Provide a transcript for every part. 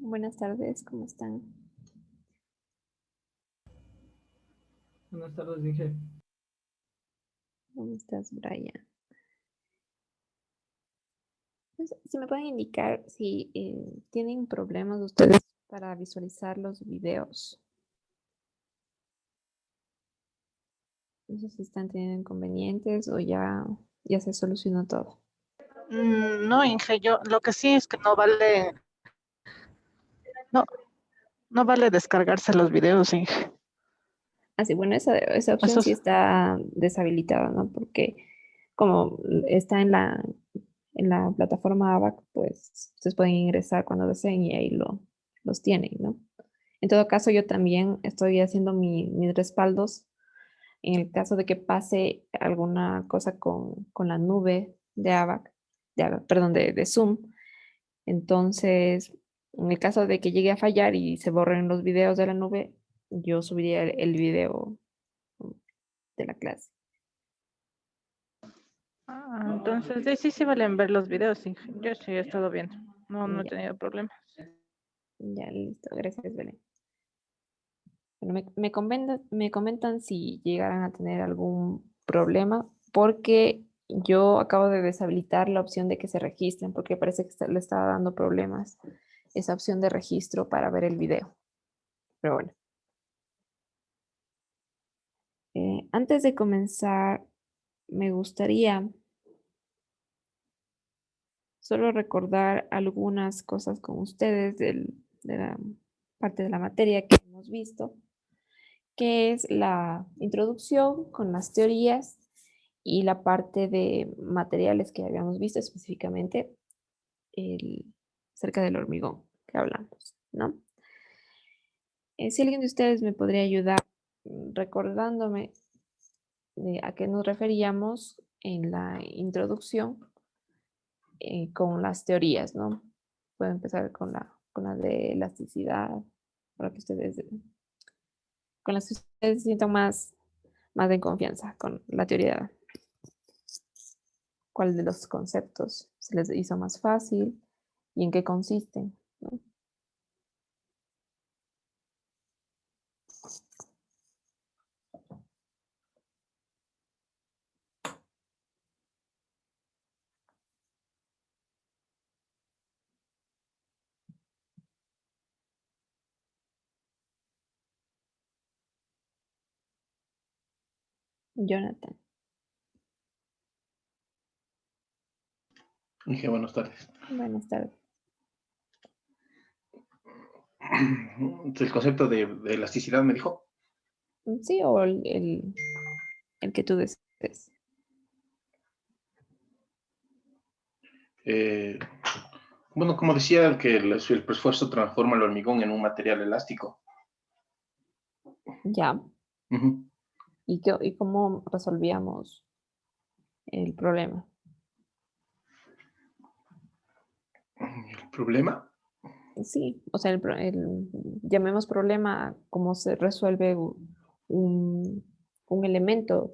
Buenas tardes, ¿cómo están? Buenas tardes, Inge. ¿Cómo estás, Brian? No sé, si me pueden indicar si tienen problemas ustedes para visualizar los videos. No sé si están teniendo inconvenientes o ya se solucionó todo. No, Inge, yo lo que sí es que no, no vale descargarse los videos, Inge. Así, bueno, esa opción Eso sí es, está deshabilitada, ¿no? Porque como está en la plataforma ABAC, pues ustedes pueden ingresar cuando deseen y ahí los tienen, ¿no? En todo caso, yo también estoy haciendo mis respaldos en el caso de que pase alguna cosa con la nube de ABAC, perdón, de Zoom. Entonces, en el caso de que llegue a fallar y se borren los videos de la nube, yo subiría el video de la clase. entonces sí valen ver los videos, Inge. Yo sí he estado viendo. No he Ya, tenido problemas. ya listo, gracias, Belén. Bueno, me comentan si llegaran a tener algún problema, porque yo acabo de deshabilitar la opción de que se registren, porque parece que le estaba dando problemas esa opción de registro para ver el video. Pero bueno, antes de comenzar, me gustaría solo recordar algunas cosas con ustedes de la parte de la materia que hemos visto, que es la introducción con las teorías y la parte de materiales que habíamos visto específicamente el, acerca del hormigón que hablamos, ¿no? Si alguien de ustedes me podría ayudar recordándome de a qué nos referíamos en la introducción con las teorías, ¿no? Puedo empezar con la de elasticidad, para que ustedes, con las que ustedes se sientan más en confianza con la teoría. ¿Cuál de los conceptos se les hizo más fácil y en qué consisten, ¿no? Jonathan, Inge, buenas tardes. buenas tardes. El concepto de elasticidad me dijo. Sí, o el que tú desees. Eh, bueno, como decía, que el esfuerzo transforma el hormigón en un material elástico. Ya. Ujú. ¿Y cómo resolvíamos el problema? El problema, Sí, o sea, llamemos problema cómo se resuelve un, un elemento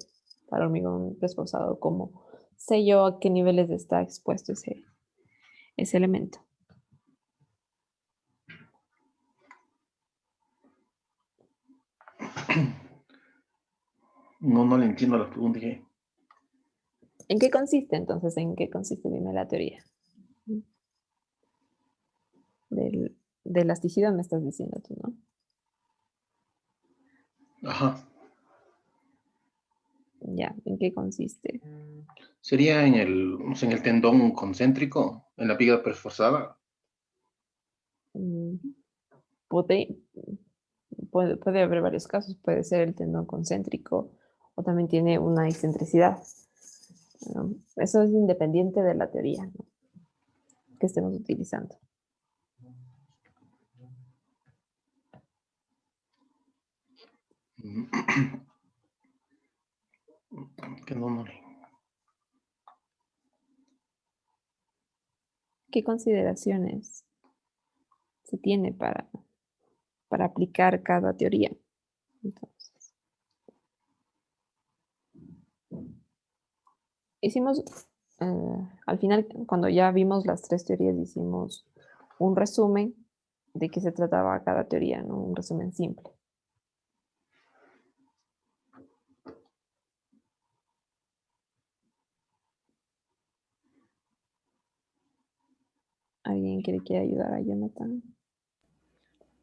para hormigón reforzado, cómo sé yo a qué niveles está expuesto ese elemento. no le entiendo la pregunta, Inge. ¿En qué consiste entonces? ¿En qué consiste, dime la teoría? De elasticidad me estás diciendo tú, ¿no? Ajá. Ya, ¿en qué consiste? Sería no sé, en el tendón concéntrico, en la viga reforzada. Mm, Puede, puede haber varios casos, puede ser el tendón concéntrico o también tiene una excentricidad. ¿No? Eso es independiente de la teoría, ¿no?, que estemos utilizando. Que no. ¿Qué consideraciones se tiene para aplicar cada teoría? Entonces, hicimos, al final, cuando ya vimos las tres teorías, hicimos un resumen de qué se trataba cada teoría, ¿no? Un resumen simple. ¿Alguien que le quiera ayudar a Jonathan?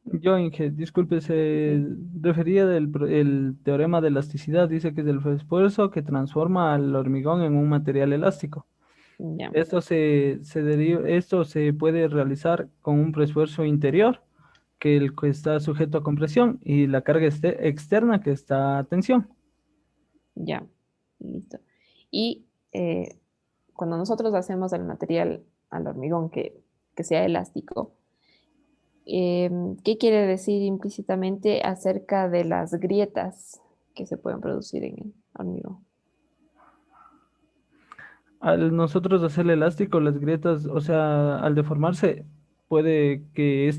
Yo, Inge, disculpe, se refería el teorema de elasticidad, dice que es el esfuerzo que transforma al hormigón en un material elástico. Ya, Esto se puede realizar con un preesfuerzo interior, que el que está sujeto a compresión, y la carga externa que está a tensión. ya, listo. Y cuando nosotros hacemos el material al hormigón que sea elástico, ¿qué quiere decir implícitamente acerca de las grietas que se pueden producir en el hormigón? Al nosotros hacerle elástico, las grietas, o sea, al deformarse, puede que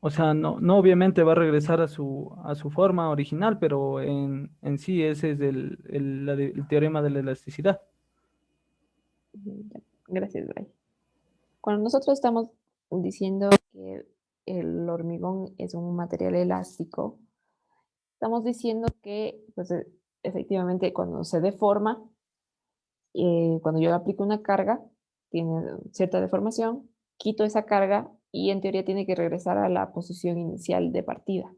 o sea, no obviamente va a regresar a su forma original, pero en sí ese es el teorema de la elasticidad. Ya, gracias, Bray. Cuando nosotros estamos diciendo que el hormigón es un material elástico, estamos diciendo que pues, efectivamente cuando se deforma, cuando yo aplico una carga, tiene cierta deformación, quito esa carga y en teoría tiene que regresar a la posición inicial de partida.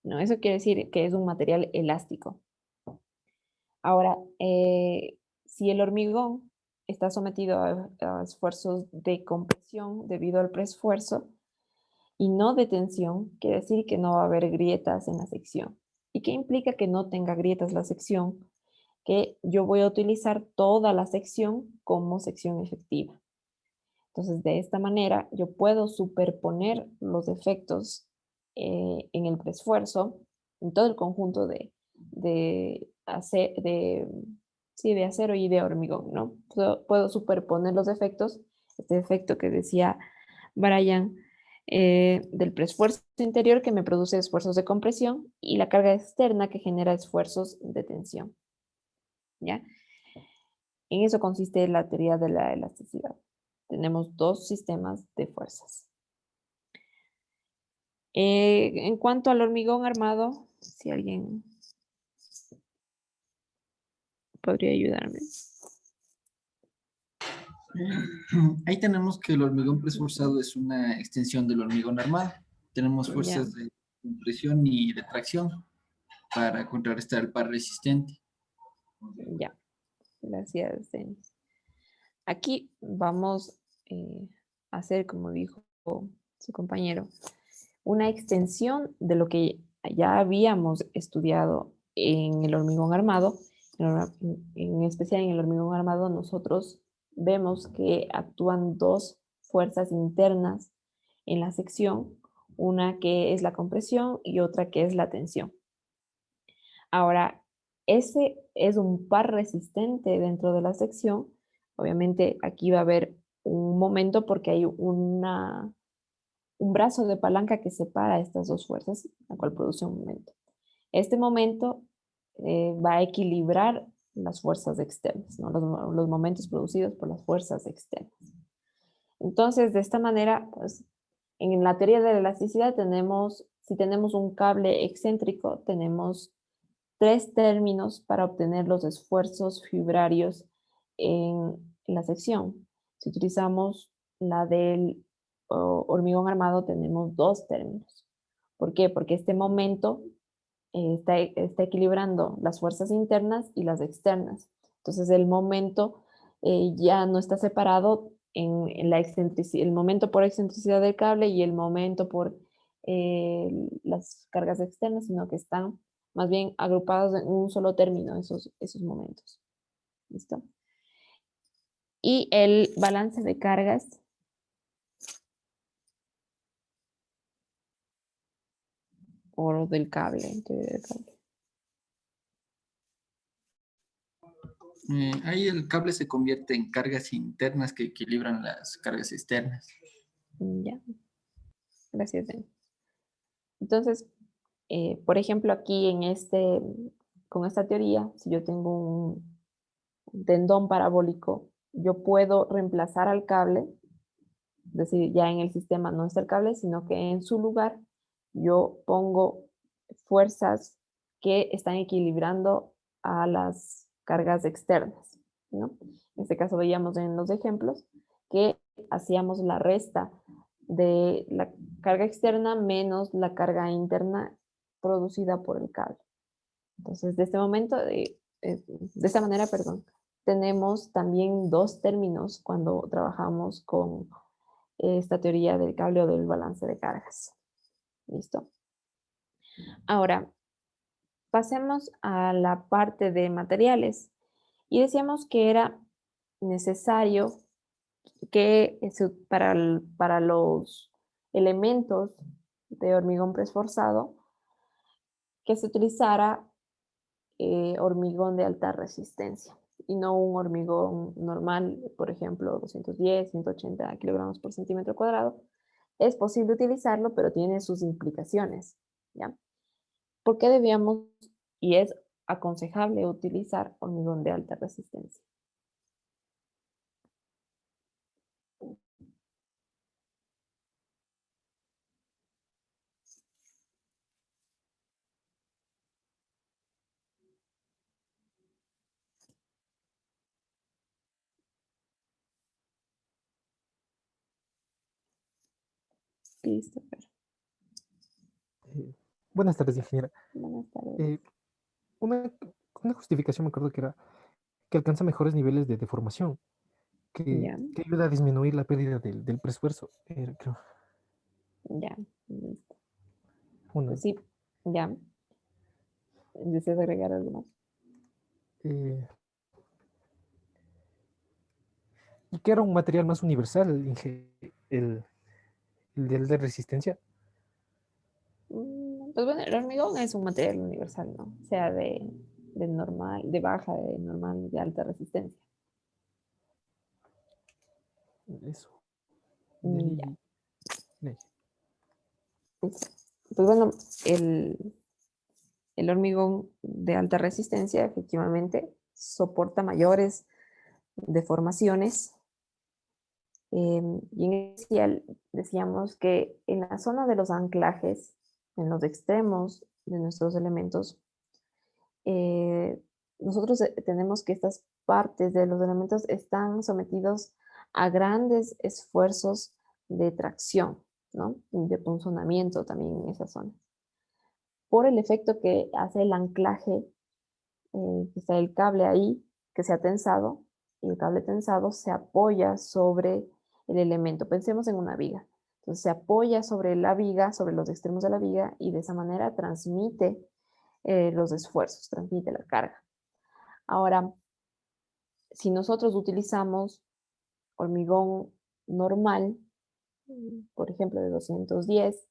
¿No? Eso quiere decir que es un material elástico. Ahora, si el hormigón está sometido a esfuerzos de compresión debido al preesfuerzo y no de tensión, quiere decir que no va a haber grietas en la sección. ¿Y qué implica que no tenga grietas la sección? Que yo voy a utilizar toda la sección como sección efectiva. Entonces, de esta manera, yo puedo superponer los efectos en el preesfuerzo, en todo el conjunto sí, de acero y de hormigón, ¿no? Puedo superponer los efectos, este efecto que decía Brian, del preesfuerzo interior que me produce esfuerzos de compresión y la carga externa que genera esfuerzos de tensión, ¿ya? En eso consiste la teoría de la elasticidad. Tenemos dos sistemas de fuerzas. En cuanto al hormigón armado, si alguien podría ayudarme. Ahí tenemos que el hormigón preesforzado es una extensión del hormigón armado. Tenemos Ya, fuerzas de compresión y de tracción para contrarrestar el par resistente. ya. Gracias, Denis. Aquí vamos a hacer, como dijo su compañero, una extensión de lo que ya habíamos estudiado en el hormigón armado. En especial en el hormigón armado, nosotros vemos que actúan dos fuerzas internas en la sección, una que es la compresión y otra que es la tensión. Ahora, ese es un par resistente dentro de la sección. Obviamente aquí va a haber un momento porque hay un brazo de palanca que separa estas dos fuerzas, la cual produce un momento. Este momento va a equilibrar las fuerzas externas, ¿no? Los momentos producidos por las fuerzas externas. Entonces, de esta manera, pues, en la teoría de la elasticidad si tenemos un cable excéntrico, tenemos tres términos para obtener los esfuerzos fibrarios en la sección. Si utilizamos la del hormigón armado, tenemos dos términos. ¿Por qué? Porque este momento está equilibrando las fuerzas internas y las externas. Entonces el momento ya no está separado en la excentricidad, el momento por excentricidad del cable y el momento por las cargas externas, sino que están más bien agrupados en un solo término esos momentos. ¿Listo? Y el balance de cargas o del cable, teoría del cable. Ahí el cable se convierte en cargas internas que equilibran las cargas externas. Ya, gracias, Ben. Entonces, por ejemplo, aquí con esta teoría, si yo tengo un tendón parabólico, yo puedo reemplazar al cable decir, ya en el sistema no está el cable, sino que en su lugar yo pongo fuerzas que están equilibrando a las cargas externas, ¿no? En este caso veíamos en los ejemplos que hacíamos la resta de la carga externa menos la carga interna producida por el cable. Entonces, de este momento, de esta manera, perdón, tenemos también dos términos cuando trabajamos con esta teoría del cable o del balance de cargas. ¿Listo? Ahora, pasemos a la parte de materiales. Y decíamos que era necesario que para los elementos de hormigón preesforzado que se utilizara hormigón de alta resistencia y no un hormigón normal, por ejemplo, 210, 180 kilogramos por centímetro cuadrado. Es posible utilizarlo, pero tiene sus implicaciones, ¿ya? ¿Por qué debíamos y es aconsejable utilizar hormigón de alta resistencia? Listo, pero Buenas tardes, ingeniera. buenas tardes. Eh, una, una justificación me acuerdo que era que alcanza mejores niveles de deformación, Ya, que ayuda a disminuir la pérdida del preesfuerzo. Creo, ya, listo. una. Pues sí, ya. ¿Deseas agregar algo más? Eh, y que era un material más universal, el de resistencia. Pues bueno, el hormigón es un material universal, ¿no? Sea de normal, de baja, de normal, de alta resistencia. Eso. De ahí, Ya. de ahí. Pues bueno, el hormigón de alta resistencia efectivamente soporta mayores deformaciones. Y en especial decíamos que en la zona de los anclajes, en los extremos de nuestros elementos, nosotros tenemos que estas partes de los elementos están sometidos a grandes esfuerzos de tracción, ¿no? Y de punzonamiento también en esa zona. Por el efecto que hace el anclaje, que está el cable ahí, que se ha tensado, y el cable tensado se apoya sobre el elemento. Pensemos en una viga. Entonces se apoya sobre la viga, sobre los extremos de la viga, y de esa manera transmite los esfuerzos, transmite la carga. Ahora, si nosotros utilizamos hormigón normal, por ejemplo de 210,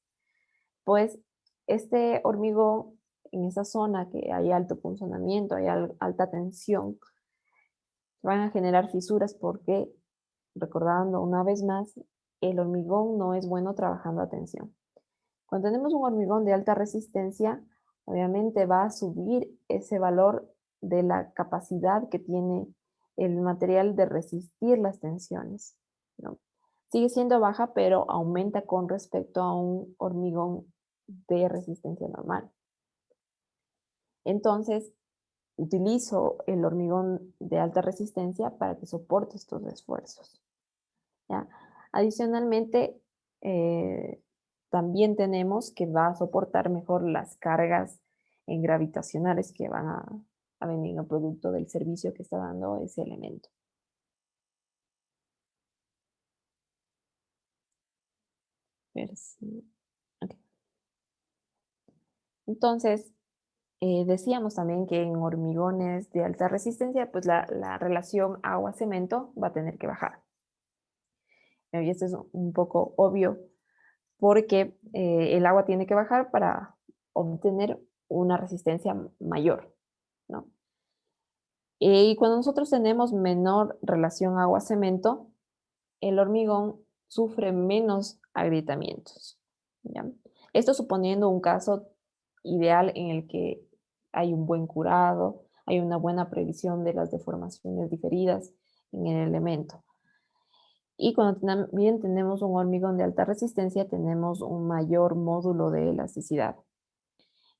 pues este hormigón en esa zona que hay alto punzonamiento, hay alta tensión, van a generar fisuras porque, recordando una vez más, el hormigón no es bueno trabajando a tensión. Cuando tenemos un hormigón de alta resistencia, obviamente va a subir ese valor de la capacidad que tiene el material de resistir las tensiones, ¿no? Sigue siendo baja, pero aumenta con respecto a un hormigón de resistencia normal. Entonces, utilizo el hormigón de alta resistencia para que soporte estos esfuerzos, ¿ya? Adicionalmente, también tenemos que va a soportar mejor las cargas gravitacionales que van a venir a producto del servicio que está dando ese elemento. Ok. Entonces, decíamos también que en hormigones de alta resistencia, pues la relación agua-cemento va a tener que bajar. Y esto es un poco obvio porque el agua tiene que bajar para obtener una resistencia mayor, ¿no? Y cuando nosotros tenemos menor relación agua-cemento, el hormigón sufre menos agrietamientos, ¿ya? Esto suponiendo un caso ideal en el que hay un buen curado, hay una buena previsión de las deformaciones diferidas en el elemento. Y cuando también tenemos un hormigón de alta resistencia, tenemos un mayor módulo de elasticidad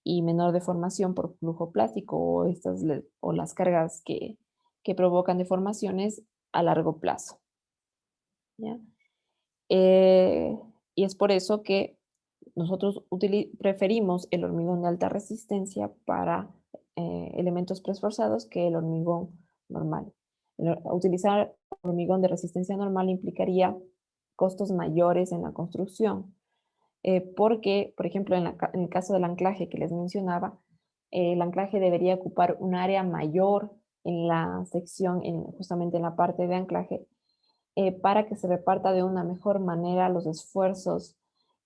y menor deformación por flujo plástico o las cargas que provocan deformaciones a largo plazo. ¿Ya? Y es por eso que nosotros preferimos el hormigón de alta resistencia para elementos preesforzados que el hormigón normal. Utilizar hormigón de resistencia normal implicaría costos mayores en la construcción, porque, por ejemplo, en el caso del anclaje que les mencionaba, el anclaje debería ocupar un área mayor en la sección, justamente en la parte de anclaje, para que se reparta de una mejor manera los esfuerzos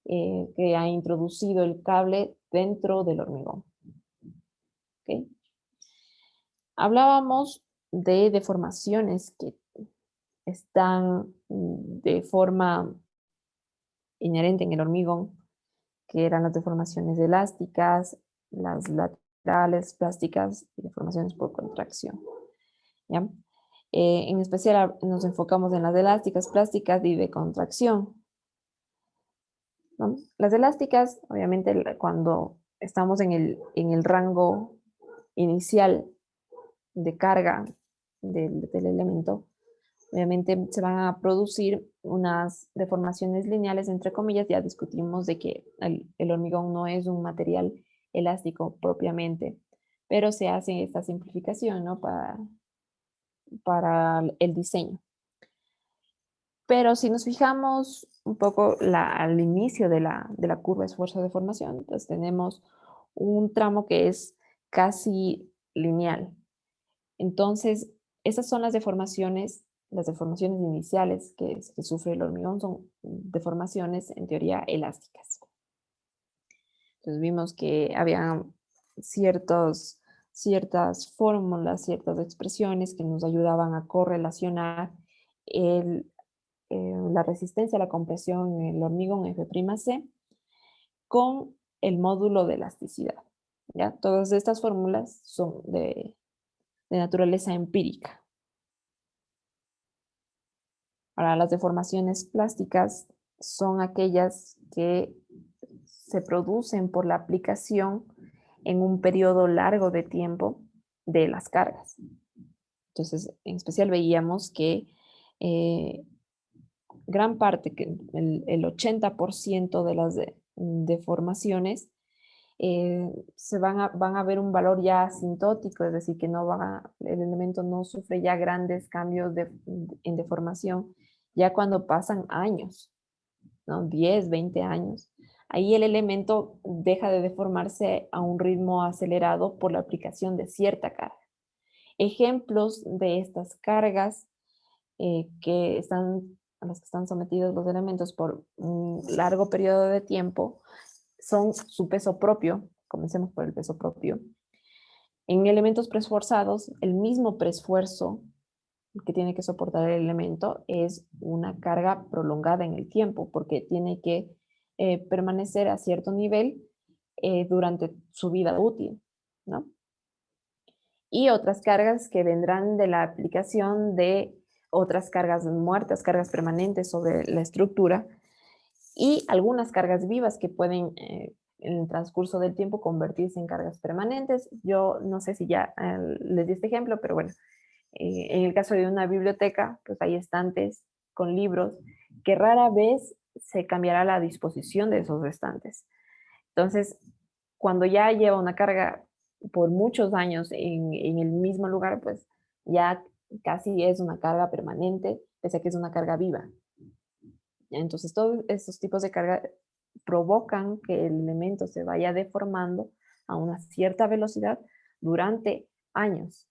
que ha introducido el cable dentro del hormigón. ¿Okay? Hablábamos de deformaciones que están de forma inherente en el hormigón, que eran las deformaciones elásticas, las laterales plásticas y deformaciones por contracción. ¿Ya? En especial nos enfocamos en las elásticas, plásticas y de contracción, ¿no? Las elásticas, obviamente, cuando estamos en el rango inicial de carga del elemento, obviamente se van a producir unas deformaciones lineales, entre comillas. Ya discutimos de que el hormigón no es un material elástico propiamente, pero se hace esta simplificación, ¿no? para el diseño. Pero si nos fijamos un poco al inicio de la curva esfuerzo-deformación, pues tenemos un tramo que es casi lineal. Entonces, esas son las deformaciones iniciales que sufre el hormigón, son deformaciones en teoría elásticas. Entonces vimos que había ciertas fórmulas, ciertas expresiones que nos ayudaban a correlacionar la resistencia a la compresión en el hormigón F'C con el módulo de elasticidad. ¿Ya? Todas estas fórmulas son de naturaleza empírica. Ahora, las deformaciones plásticas son aquellas que se producen por la aplicación en un periodo largo de tiempo de las cargas. Entonces, en especial veíamos que gran parte, que el 80% de las deformaciones van a ver un valor ya asintótico, es decir, que el elemento no sufre ya grandes cambios en deformación, ya cuando pasan años, ¿no? 10, 20 años. Ahí el elemento deja de deformarse a un ritmo acelerado por la aplicación de cierta carga. Ejemplos de estas cargas a las que están sometidos los elementos por un largo periodo de tiempo son su peso propio. Comencemos por el peso propio. En elementos preesforzados, el mismo preesfuerzo que tiene que soportar el elemento es una carga prolongada en el tiempo, porque tiene que permanecer a cierto nivel durante su vida útil, ¿no? Y otras cargas que vendrán de la aplicación de otras cargas muertas, cargas permanentes sobre la estructura, y algunas cargas vivas que pueden en el transcurso del tiempo convertirse en cargas permanentes. Yo no sé si ya les di este ejemplo, pero bueno, en el caso de una biblioteca, pues hay estantes con libros que rara vez se cambiará la disposición de esos estantes. Entonces, cuando ya lleva una carga por muchos años en el mismo lugar, pues ya casi es una carga permanente, pese a que es una carga viva. Entonces, todos estos tipos de carga provocan que el elemento se vaya deformando a una cierta velocidad durante años,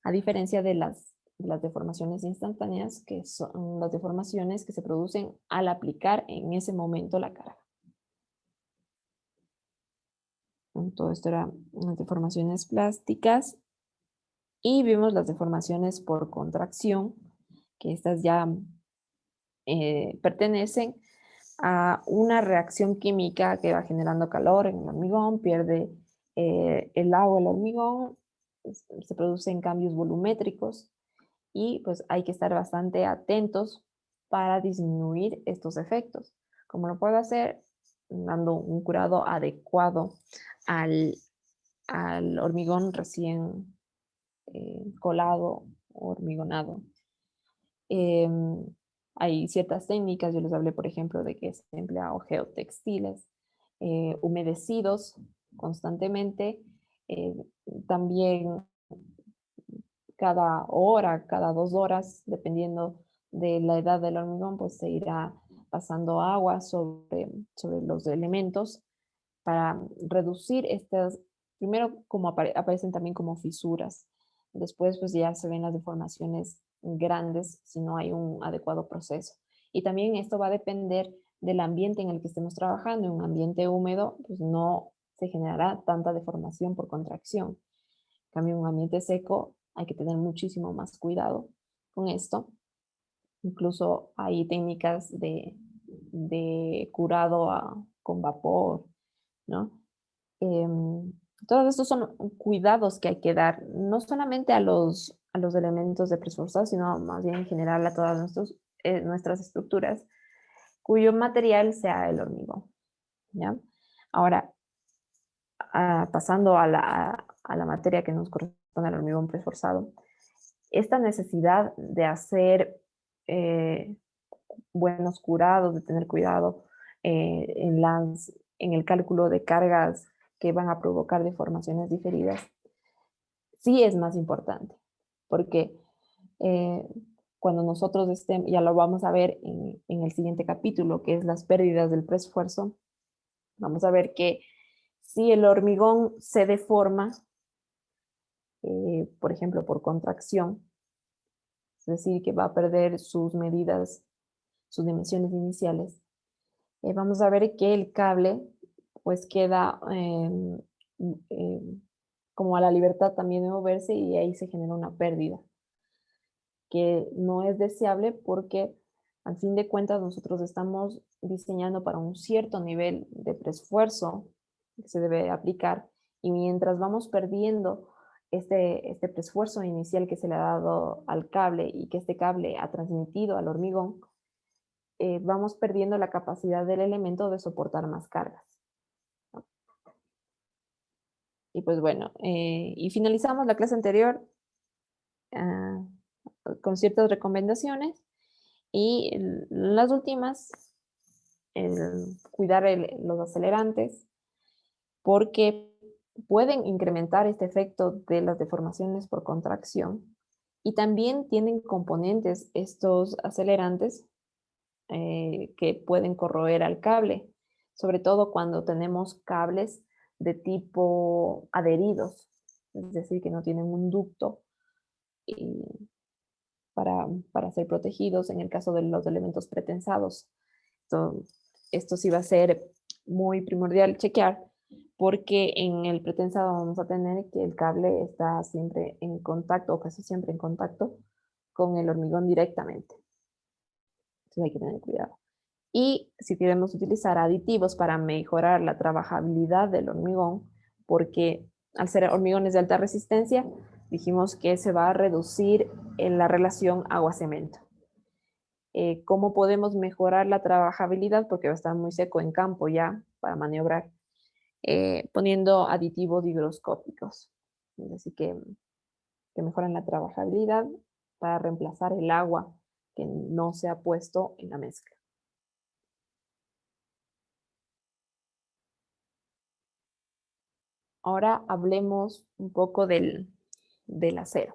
a diferencia de las deformaciones instantáneas, que son las deformaciones que se producen al aplicar en ese momento la carga. Todo esto eran las deformaciones plásticas, y vimos las deformaciones por contracción, que estas ya pertenecen a una reacción química que va generando calor en el hormigón, pierde el agua el hormigón, se producen cambios volumétricos, y pues hay que estar bastante atentos para disminuir estos efectos. ¿Cómo lo puedo hacer? Dando un curado adecuado al hormigón recién colado o hormigonado. Hay ciertas técnicas, yo les hablé, por ejemplo, de que se emplea geotextiles, humedecidos constantemente, eh, también cada hora, cada 2 horas, dependiendo de la edad del hormigón, pues se irá pasando agua sobre los elementos para reducir estas, primero como aparecen también como fisuras, después pues ya se ven las deformaciones grandes si no hay un adecuado proceso. Y también esto va a depender del ambiente en el que estemos trabajando. En un ambiente húmedo pues no se generará tanta deformación por contracción. En cambio, en un ambiente seco hay que tener muchísimo más cuidado con esto. Incluso hay técnicas de curado con vapor, ¿no? Todos estos son cuidados que hay que dar, no solamente a los elementos de preesforzado, sino más bien en general a todas nuestras estructuras, cuyo material sea el hormigón, ¿ya? Ahora, pasando a la materia que nos corresponde al hormigón preesforzado, esta necesidad de hacer buenos curados, de tener cuidado en el cálculo de cargas que van a provocar deformaciones diferidas, sí es más importante, porque cuando nosotros estemos, ya lo vamos a ver en el siguiente capítulo, que es las pérdidas del preesfuerzo, vamos a ver que si el hormigón se deforma, por ejemplo, por contracción, es decir, que va a perder sus medidas, sus dimensiones iniciales, vamos a ver que el cable pues queda como a la libertad también de moverse y ahí se genera una pérdida que no es deseable porque al fin de cuentas nosotros estamos diseñando para un cierto nivel de preesfuerzo que se debe aplicar y mientras vamos perdiendo este preesfuerzo inicial que se le ha dado al cable y que este cable ha transmitido al hormigón, vamos perdiendo la capacidad del elemento de soportar más cargas. Y pues bueno, y finalizamos la clase anterior con ciertas recomendaciones y las últimas, cuidar los acelerantes porque pueden incrementar este efecto de las deformaciones por contracción y también tienen componentes estos acelerantes que pueden corroer al cable, sobre todo cuando tenemos cables de tipo adheridos, es decir, que no tienen un ducto para ser protegidos en el caso de los elementos pretensados. Esto sí va a ser muy primordial chequear porque en el pretensado vamos a tener que el cable está siempre en contacto o casi siempre en contacto con el hormigón directamente. Entonces hay que tener cuidado. Y si queremos utilizar aditivos para mejorar la trabajabilidad del hormigón, porque al ser hormigones de alta resistencia, dijimos que se va a reducir en la relación agua-cemento. ¿Cómo podemos mejorar la trabajabilidad? Porque va a estar muy seco en campo ya para maniobrar, poniendo aditivos higroscópicos. Es decir, que mejoran la trabajabilidad para reemplazar el agua que no se ha puesto en la mezcla. Ahora hablemos un poco del acero.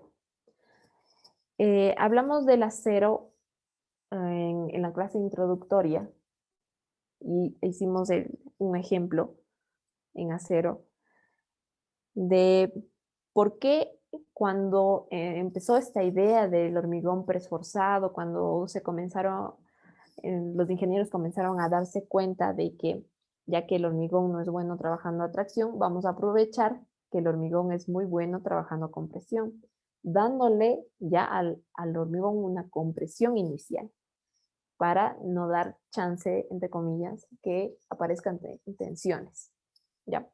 Hablamos del acero en la clase introductoria y hicimos un ejemplo en acero de por qué cuando empezó esta idea del hormigón preesforzado, cuando los ingenieros comenzaron a darse cuenta de que ya que el hormigón no es bueno trabajando a tracción, vamos a aprovechar que el hormigón es muy bueno trabajando con presión, dándole ya al hormigón una compresión inicial para no dar chance, entre comillas, que aparezcan tensiones, ¿ya?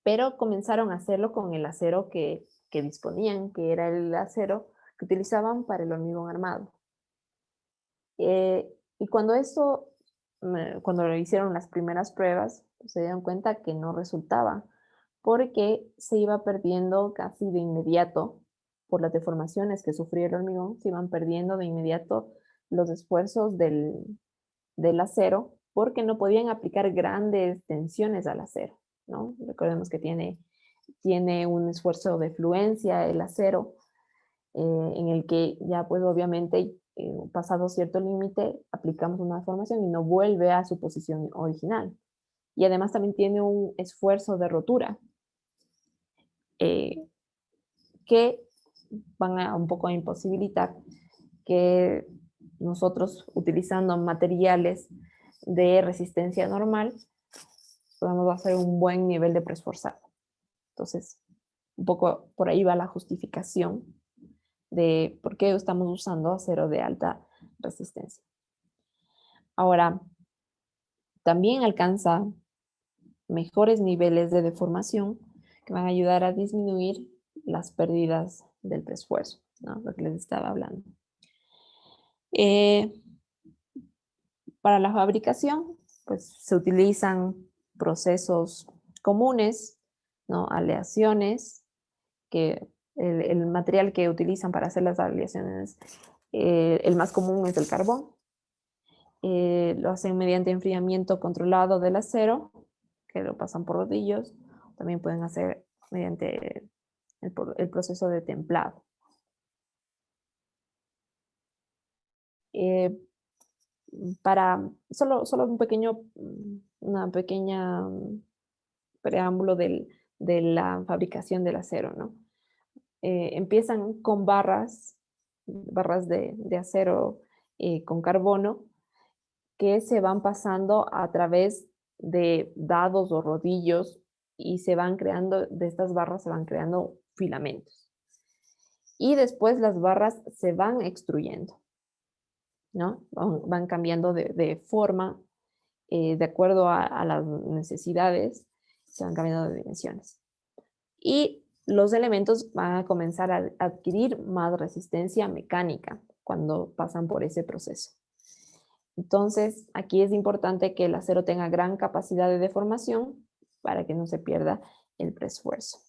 Pero comenzaron a hacerlo con el acero que disponían, que era el acero que utilizaban para el hormigón armado. Y cuando cuando hicieron las primeras pruebas, se dieron cuenta que no resultaba, porque se iba perdiendo casi de inmediato, por las deformaciones que sufría el hormigón, se iban perdiendo de inmediato los esfuerzos del acero, porque no podían aplicar grandes tensiones al acero, ¿no? Recordemos que tiene un esfuerzo de fluencia el acero, en el que ya pues obviamente pasado cierto límite aplicamos una deformación y no vuelve a su posición original. Y además también tiene un esfuerzo de rotura que van a un poco a imposibilitar que nosotros utilizando materiales de resistencia normal podamos hacer un buen nivel de preesforzado. Entonces, un poco por ahí va la justificación de por qué estamos usando acero de alta resistencia. Ahora, también alcanza mejores niveles de deformación que van a ayudar a disminuir las pérdidas del preesfuerzo, ¿no? Lo que les estaba hablando. Para la fabricación, pues se utilizan procesos comunes, ¿no? Aleaciones, que el material que utilizan para hacer las aleaciones, el más común es el carbón. Lo hacen mediante enfriamiento controlado del acero, que lo pasan por rodillos. También pueden hacer mediante el proceso de templado. Solo una pequeña preámbulo de la fabricación del acero, ¿no? Empiezan con barras de acero con carbono, que se van pasando a través de dados o rodillos y de estas barras se van creando filamentos. Y después las barras se van extruyendo, ¿no? Van cambiando de forma de acuerdo a las necesidades, se van cambiando de dimensiones. Y los elementos van a comenzar a adquirir más resistencia mecánica cuando pasan por ese proceso. Entonces, aquí es importante que el acero tenga gran capacidad de deformación para que no se pierda el preesfuerzo.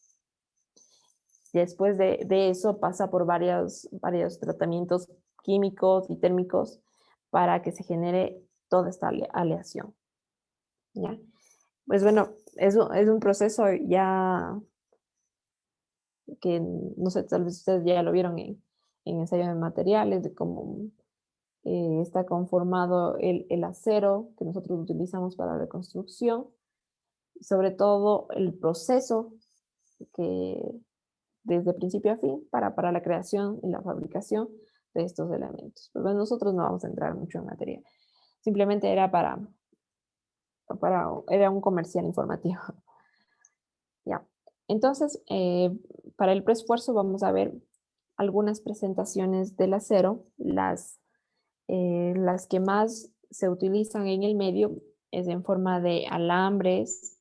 Después de eso pasa por varios tratamientos químicos y térmicos para que se genere toda esta aleación. ¿Ya? Pues bueno, es un proceso ya que, no sé, tal vez ustedes ya lo vieron en ensayo de materiales, de cómo está conformado el acero que nosotros utilizamos para la construcción, sobre todo el proceso que desde principio a fin para la creación y la fabricación de estos elementos. Pero bueno, nosotros no vamos a entrar mucho en materia. Simplemente era era un comercial informativo. Ya. Entonces, para el preesfuerzo vamos a ver algunas presentaciones del acero. Las que más se utilizan en el medio es en forma de alambres,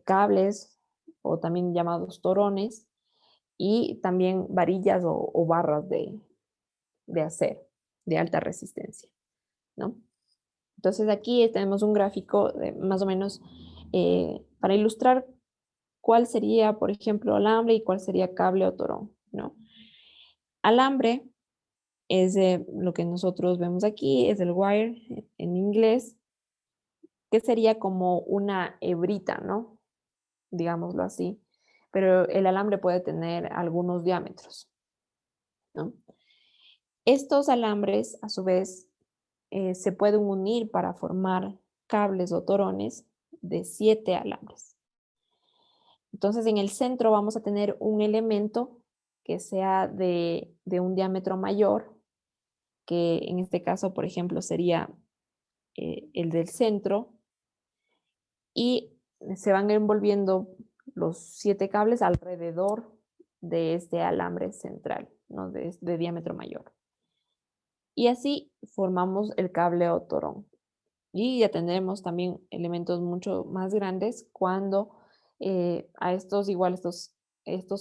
cables o también llamados torones, y también varillas o barras de acero de alta resistencia, ¿no? Entonces aquí tenemos un gráfico de más o menos para ilustrar cuál sería, por ejemplo, alambre y cuál sería cable o torón, ¿no? Alambre es lo que nosotros vemos aquí, es el wire en inglés, que sería como una hebrita, ¿no? Digámoslo así. Pero el alambre puede tener algunos diámetros, ¿no? Estos alambres, a su vez, se pueden unir para formar cables o torones de 7 alambres. Entonces, en el centro vamos a tener un elemento que sea de un diámetro mayor, que en este caso, por ejemplo, sería el del centro, y se van envolviendo los 7 cables alrededor de este alambre central, ¿no? de diámetro mayor. Y así formamos el cable o torón. Y ya tendremos también elementos mucho más grandes cuando estos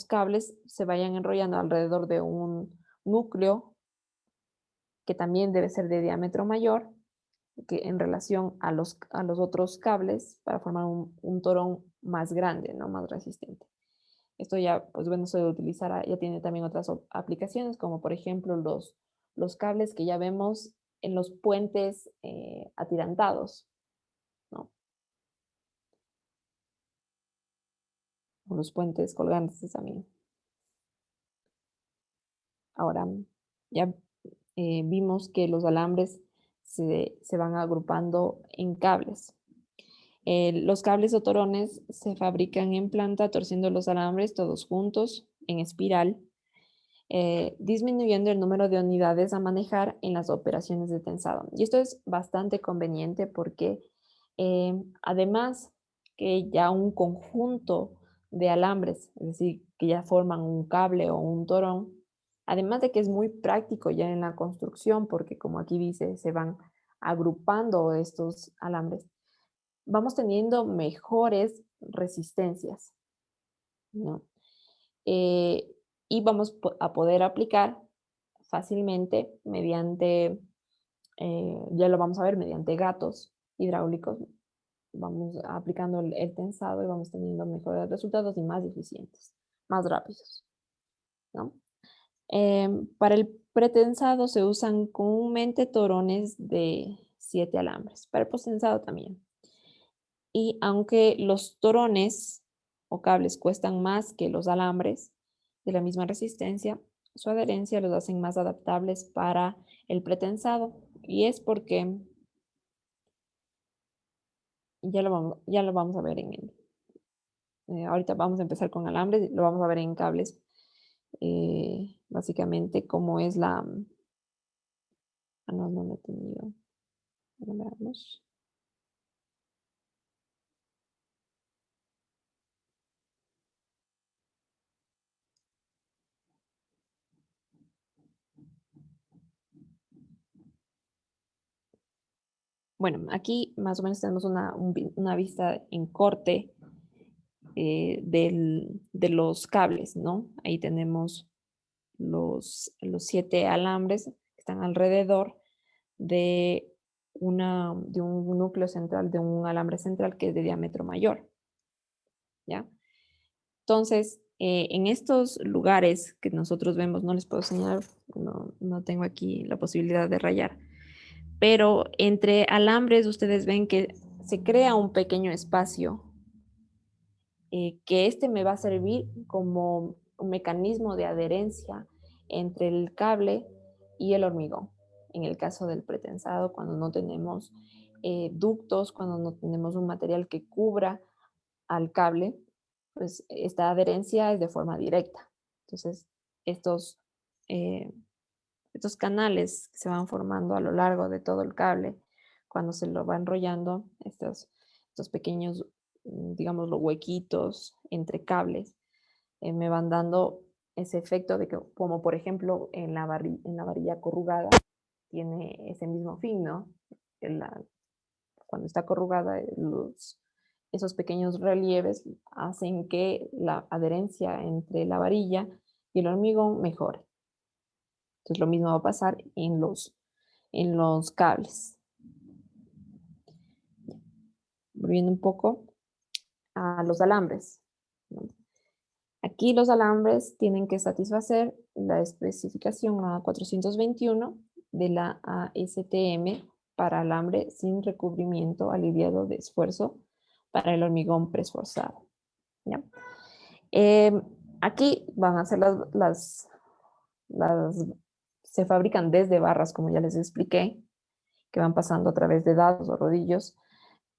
cables se vayan enrollando alrededor de un núcleo que también debe ser de diámetro mayor que en relación a los otros cables para formar un torón más grande, ¿no? Más resistente. Esto ya, pues bueno, se utilizará, ya tiene también otras aplicaciones, como por ejemplo los cables que ya vemos en los puentes atirantados, ¿no? O los puentes colgantes también. Ahora, ya vimos que los alambres se van agrupando en cables. Los cables o torones se fabrican en planta torciendo los alambres todos juntos en espiral, disminuyendo el número de unidades a manejar en las operaciones de tensado. Y esto es bastante conveniente porque además que ya un conjunto de alambres, es decir, que ya forman un cable o un torón, además de que es muy práctico ya en la construcción, porque como aquí dice, se van agrupando estos alambres, vamos teniendo mejores resistencias, ¿no? Y vamos a poder aplicar fácilmente mediante, ya lo vamos a ver, mediante gatos hidráulicos. Vamos aplicando el tensado y vamos teniendo mejores resultados y más eficientes, más rápidos, ¿no? Para el pretensado se usan comúnmente torones de 7 alambres, para el postensado también. Y aunque los torones o cables cuestan más que los alambres de la misma resistencia, su adherencia los hacen más adaptables para el pretensado. Y es porque ya lo vamos a ver en el... ahorita vamos a empezar con alambres, lo vamos a ver en cables. Básicamente cómo es la... no lo he tenido. Veamos. Bueno, aquí más o menos tenemos una vista en corte de los cables, ¿no? Ahí tenemos los 7 alambres que están alrededor de un núcleo central, de un alambre central que es de diámetro mayor, ¿ya? Entonces, en estos lugares que nosotros vemos, no les puedo señalar, no tengo aquí la posibilidad de rayar, pero entre alambres ustedes ven que se crea un pequeño espacio que me va a servir como un mecanismo de adherencia entre el cable y el hormigón. En el caso del pretensado, cuando no tenemos ductos, cuando no tenemos un material que cubra al cable, pues esta adherencia es de forma directa. Entonces, estos canales que se van formando a lo largo de todo el cable, cuando se lo va enrollando, estos pequeños, digamos, los huequitos entre cables, me van dando ese efecto de que, como por ejemplo en la varilla corrugada, tiene ese mismo fin, ¿no? Cuando está corrugada, esos pequeños relieves hacen que la adherencia entre la varilla y el hormigón mejore. Entonces lo mismo va a pasar en los cables. Volviendo un poco a los alambres, ¿no? Aquí los alambres tienen que satisfacer la especificación A421 de la ASTM para alambre sin recubrimiento aliviado de esfuerzo para el hormigón preesforzado, ¿ya? Aquí van a ser se fabrican desde barras, como ya les expliqué, que van pasando a través de dados o rodillos,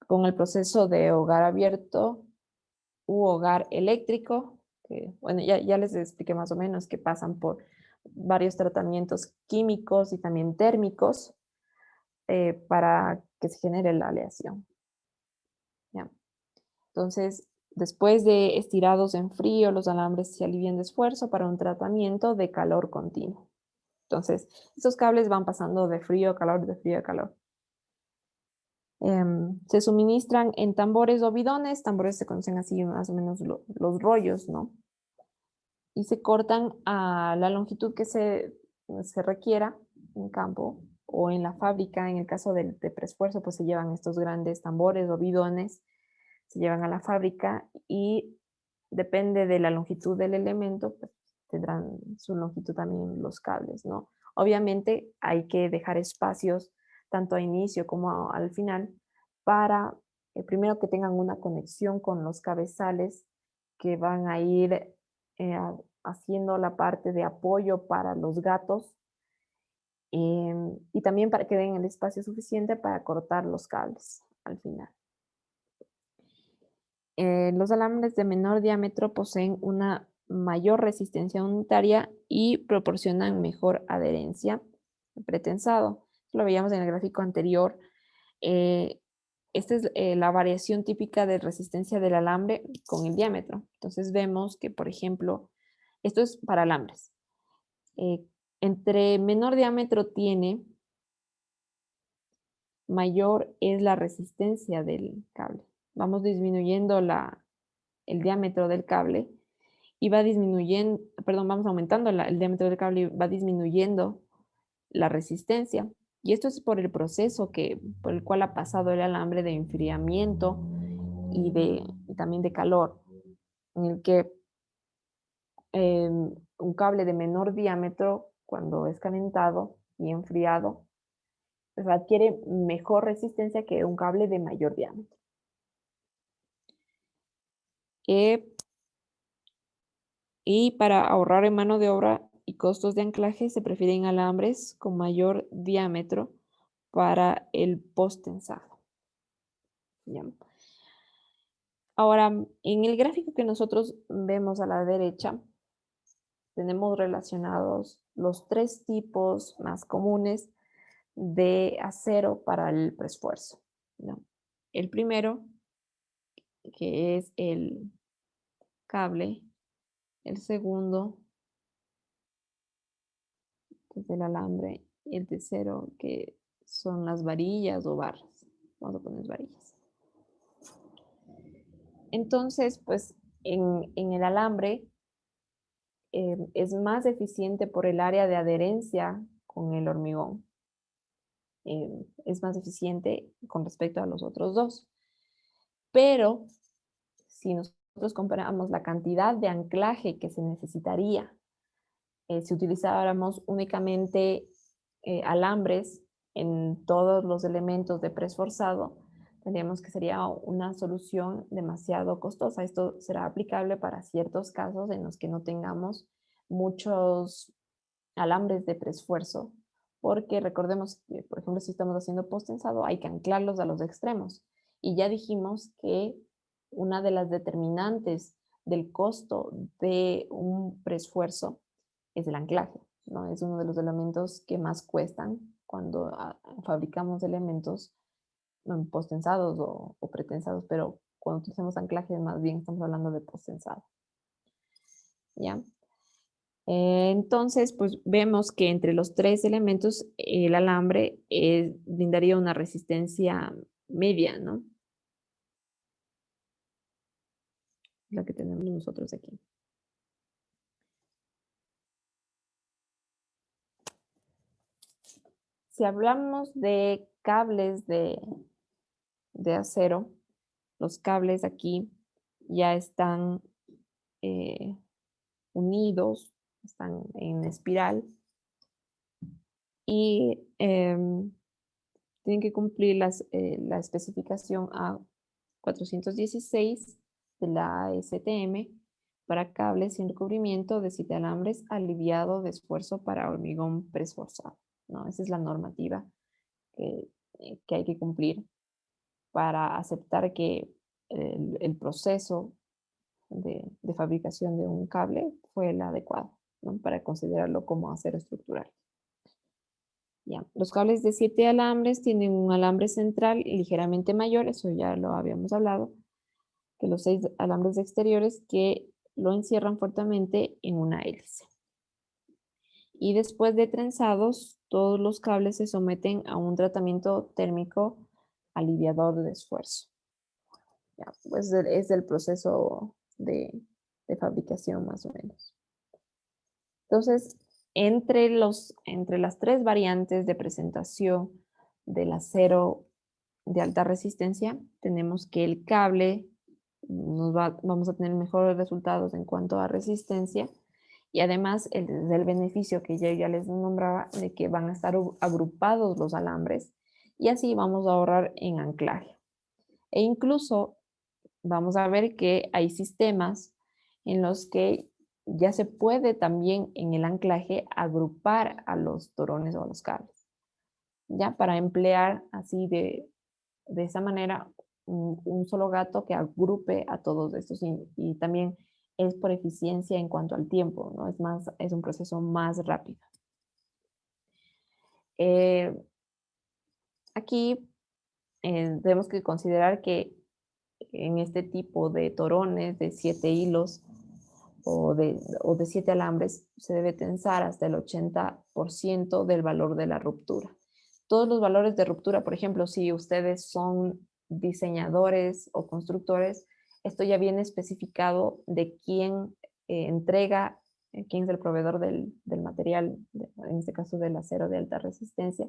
con el proceso de hogar abierto u hogar eléctrico, que bueno, ya les expliqué más o menos que pasan por varios tratamientos químicos y también térmicos para que se genere la aleación. ¿Ya? Entonces, después de estirados en frío, los alambres se alivian de esfuerzo para un tratamiento de calor continuo. Entonces, estos cables van pasando de frío a calor, de frío a calor. Se suministran en tambores o bidones, tambores se conocen así más o menos los rollos, ¿no? Y se cortan a la longitud que se requiera en campo o en la fábrica. En el caso de preesfuerzo, pues se llevan estos grandes tambores o bidones, se llevan a la fábrica y depende de la longitud del elemento, pues tendrán su longitud también los cables, ¿no? Obviamente hay que dejar espacios tanto a inicio como al final para, primero, que tengan una conexión con los cabezales que van a ir haciendo la parte de apoyo para los gatos, y también para que den el espacio suficiente para cortar los cables al final. Los alambres de menor diámetro poseen una mayor resistencia unitaria y proporcionan mejor adherencia al pretensado. Lo veíamos en el gráfico anterior. Esta es la variación típica de resistencia del alambre con el diámetro. Entonces vemos que, por ejemplo, esto es para alambres. Entre menor diámetro tiene, mayor es la resistencia del cable. Vamos disminuyendo el diámetro del cable y va disminuyendo, perdón, vamos aumentando el diámetro del cable y va disminuyendo la resistencia. Y esto es por el proceso por el cual ha pasado el alambre de enfriamiento y también de calor, en el que un cable de menor diámetro, cuando es calentado y enfriado, pues adquiere mejor resistencia que un cable de mayor diámetro. Y para ahorrar en mano de obra y costos de anclaje, se prefieren alambres con mayor diámetro para el post-tensado. Ahora, en el gráfico que nosotros vemos a la derecha, tenemos relacionados los 3 tipos más comunes de acero para el preesfuerzo, ¿no? El primero, que es el cable. El segundo, que es el alambre. Y el tercero, que son las varillas o barras. Vamos a poner varillas. Entonces, pues en el alambre es más eficiente por el área de adherencia con el hormigón. Es más eficiente con respecto a los otros dos. Pero si nosotros comparamos la cantidad de anclaje que se necesitaría si utilizáramos únicamente alambres en todos los elementos de preesforzado, tendríamos que sería una solución demasiado costosa. Esto será aplicable para ciertos casos en los que no tengamos muchos alambres de preesfuerzo, porque recordemos que, por ejemplo, si estamos haciendo post-tensado, hay que anclarlos a los extremos. Y ya dijimos que una de las determinantes del costo de un preesfuerzo es el anclaje, ¿no? Es uno de los elementos que más cuestan cuando fabricamos elementos postensados o pretensados, pero cuando utilizamos anclaje más bien estamos hablando de postensado. ¿Ya? Entonces, pues vemos que entre los 3 elementos el alambre brindaría una resistencia media, ¿no? La que tenemos nosotros aquí. Si hablamos de cables de acero, los cables aquí ya están unidos, están en espiral y tienen que cumplir la especificación A416 de la ASTM para cables sin recubrimiento de 7 alambres aliviado de esfuerzo para hormigón preesforzado, ¿no? Esa es la normativa que hay que cumplir para aceptar que el proceso de fabricación de un cable fue el adecuado, ¿no? Para considerarlo como acero estructural. Ya. Los cables de 7 alambres tienen un alambre central ligeramente mayor, eso ya lo habíamos hablado, que los 6 alambres exteriores que lo encierran fuertemente en una hélice. Y después de trenzados, todos los cables se someten a un tratamiento térmico aliviador de esfuerzo. Ya, pues es el proceso de fabricación más o menos. Entonces, entre las tres variantes de presentación del acero de alta resistencia, tenemos que el cable vamos a tener mejores resultados en cuanto a resistencia, y además del beneficio que ya les nombraba de que van a estar agrupados los alambres, y así vamos a ahorrar en anclaje. E incluso vamos a ver que hay sistemas en los que ya se puede también en el anclaje agrupar a los torones o a los cables, ya para emplear así de esa manera un solo gato que agrupe a todos estos, y también es por eficiencia en cuanto al tiempo, ¿no? Es un proceso más rápido. Aquí tenemos que considerar que en este tipo de torones de 7 hilos o de 7 alambres se debe tensar hasta el 80% del valor de la ruptura. Todos los valores de ruptura, por ejemplo, si ustedes son diseñadores o constructores, esto ya viene especificado de quién entrega, quién es el proveedor del material, en este caso del acero de alta resistencia.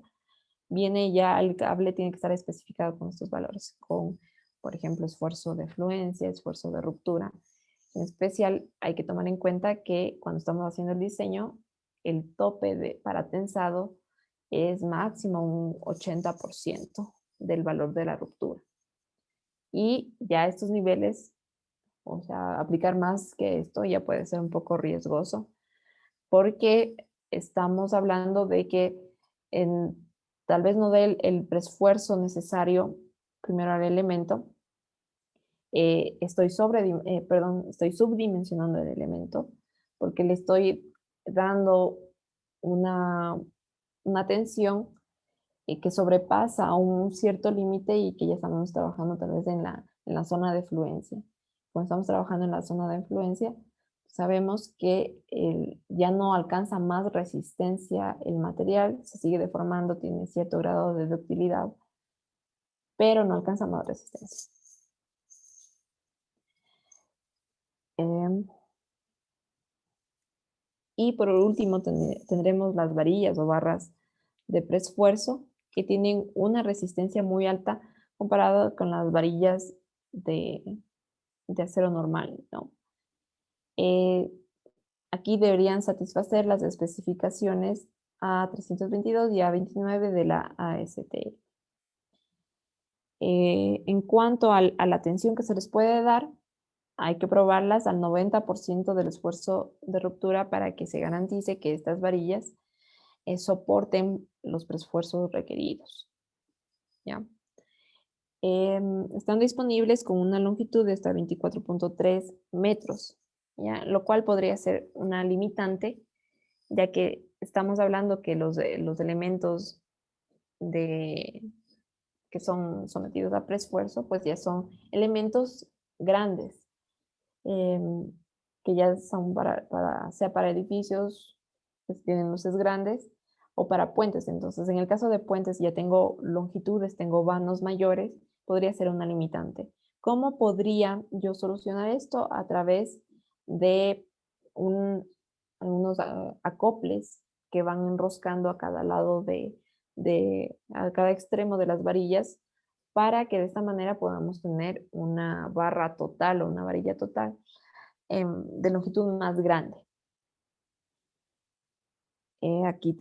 Viene ya el cable, tiene que estar especificado con estos valores, con, por ejemplo, esfuerzo de fluencia, esfuerzo de ruptura. En especial, hay que tomar en cuenta que cuando estamos haciendo el diseño, el tope para tensado es máximo un 80% del valor de la ruptura. Y ya estos niveles, o sea, aplicar más que esto ya puede ser un poco riesgoso, porque estamos hablando de que tal vez no dé el preesfuerzo necesario primero al elemento. Estoy subdimensionando el elemento porque le estoy dando una tensión que sobrepasa a un cierto límite y que ya estamos trabajando tal vez en la zona de fluencia. Cuando estamos trabajando en la zona de fluencia, sabemos que ya no alcanza más resistencia el material, se sigue deformando, tiene cierto grado de ductilidad, pero no alcanza más resistencia. Y por último tendremos las varillas o barras de preesfuerzo, que tienen una resistencia muy alta comparada con las varillas de acero normal, ¿no? Aquí deberían satisfacer las especificaciones A322 y A29 de la ASTM. En cuanto a la tensión que se les puede dar, hay que probarlas al 90% del esfuerzo de ruptura para que se garantice que estas varillas soporten los preesfuerzos requeridos, ¿ya? Están disponibles con una longitud de hasta 24.3 metros, ¿ya? Lo cual podría ser una limitante, ya que estamos hablando que los elementos que son sometidos a preesfuerzo, pues ya son elementos grandes, que ya son sea para edificios que tienen luces grandes o para puentes. Entonces, en el caso de puentes, ya tengo longitudes, tengo vanos mayores, podría ser una limitante. ¿Cómo podría yo solucionar esto? A través de unos acoples que van enroscando a cada lado a cada extremo de las varillas, para que de esta manera podamos tener una barra total o una varilla total de longitud más grande. Aquí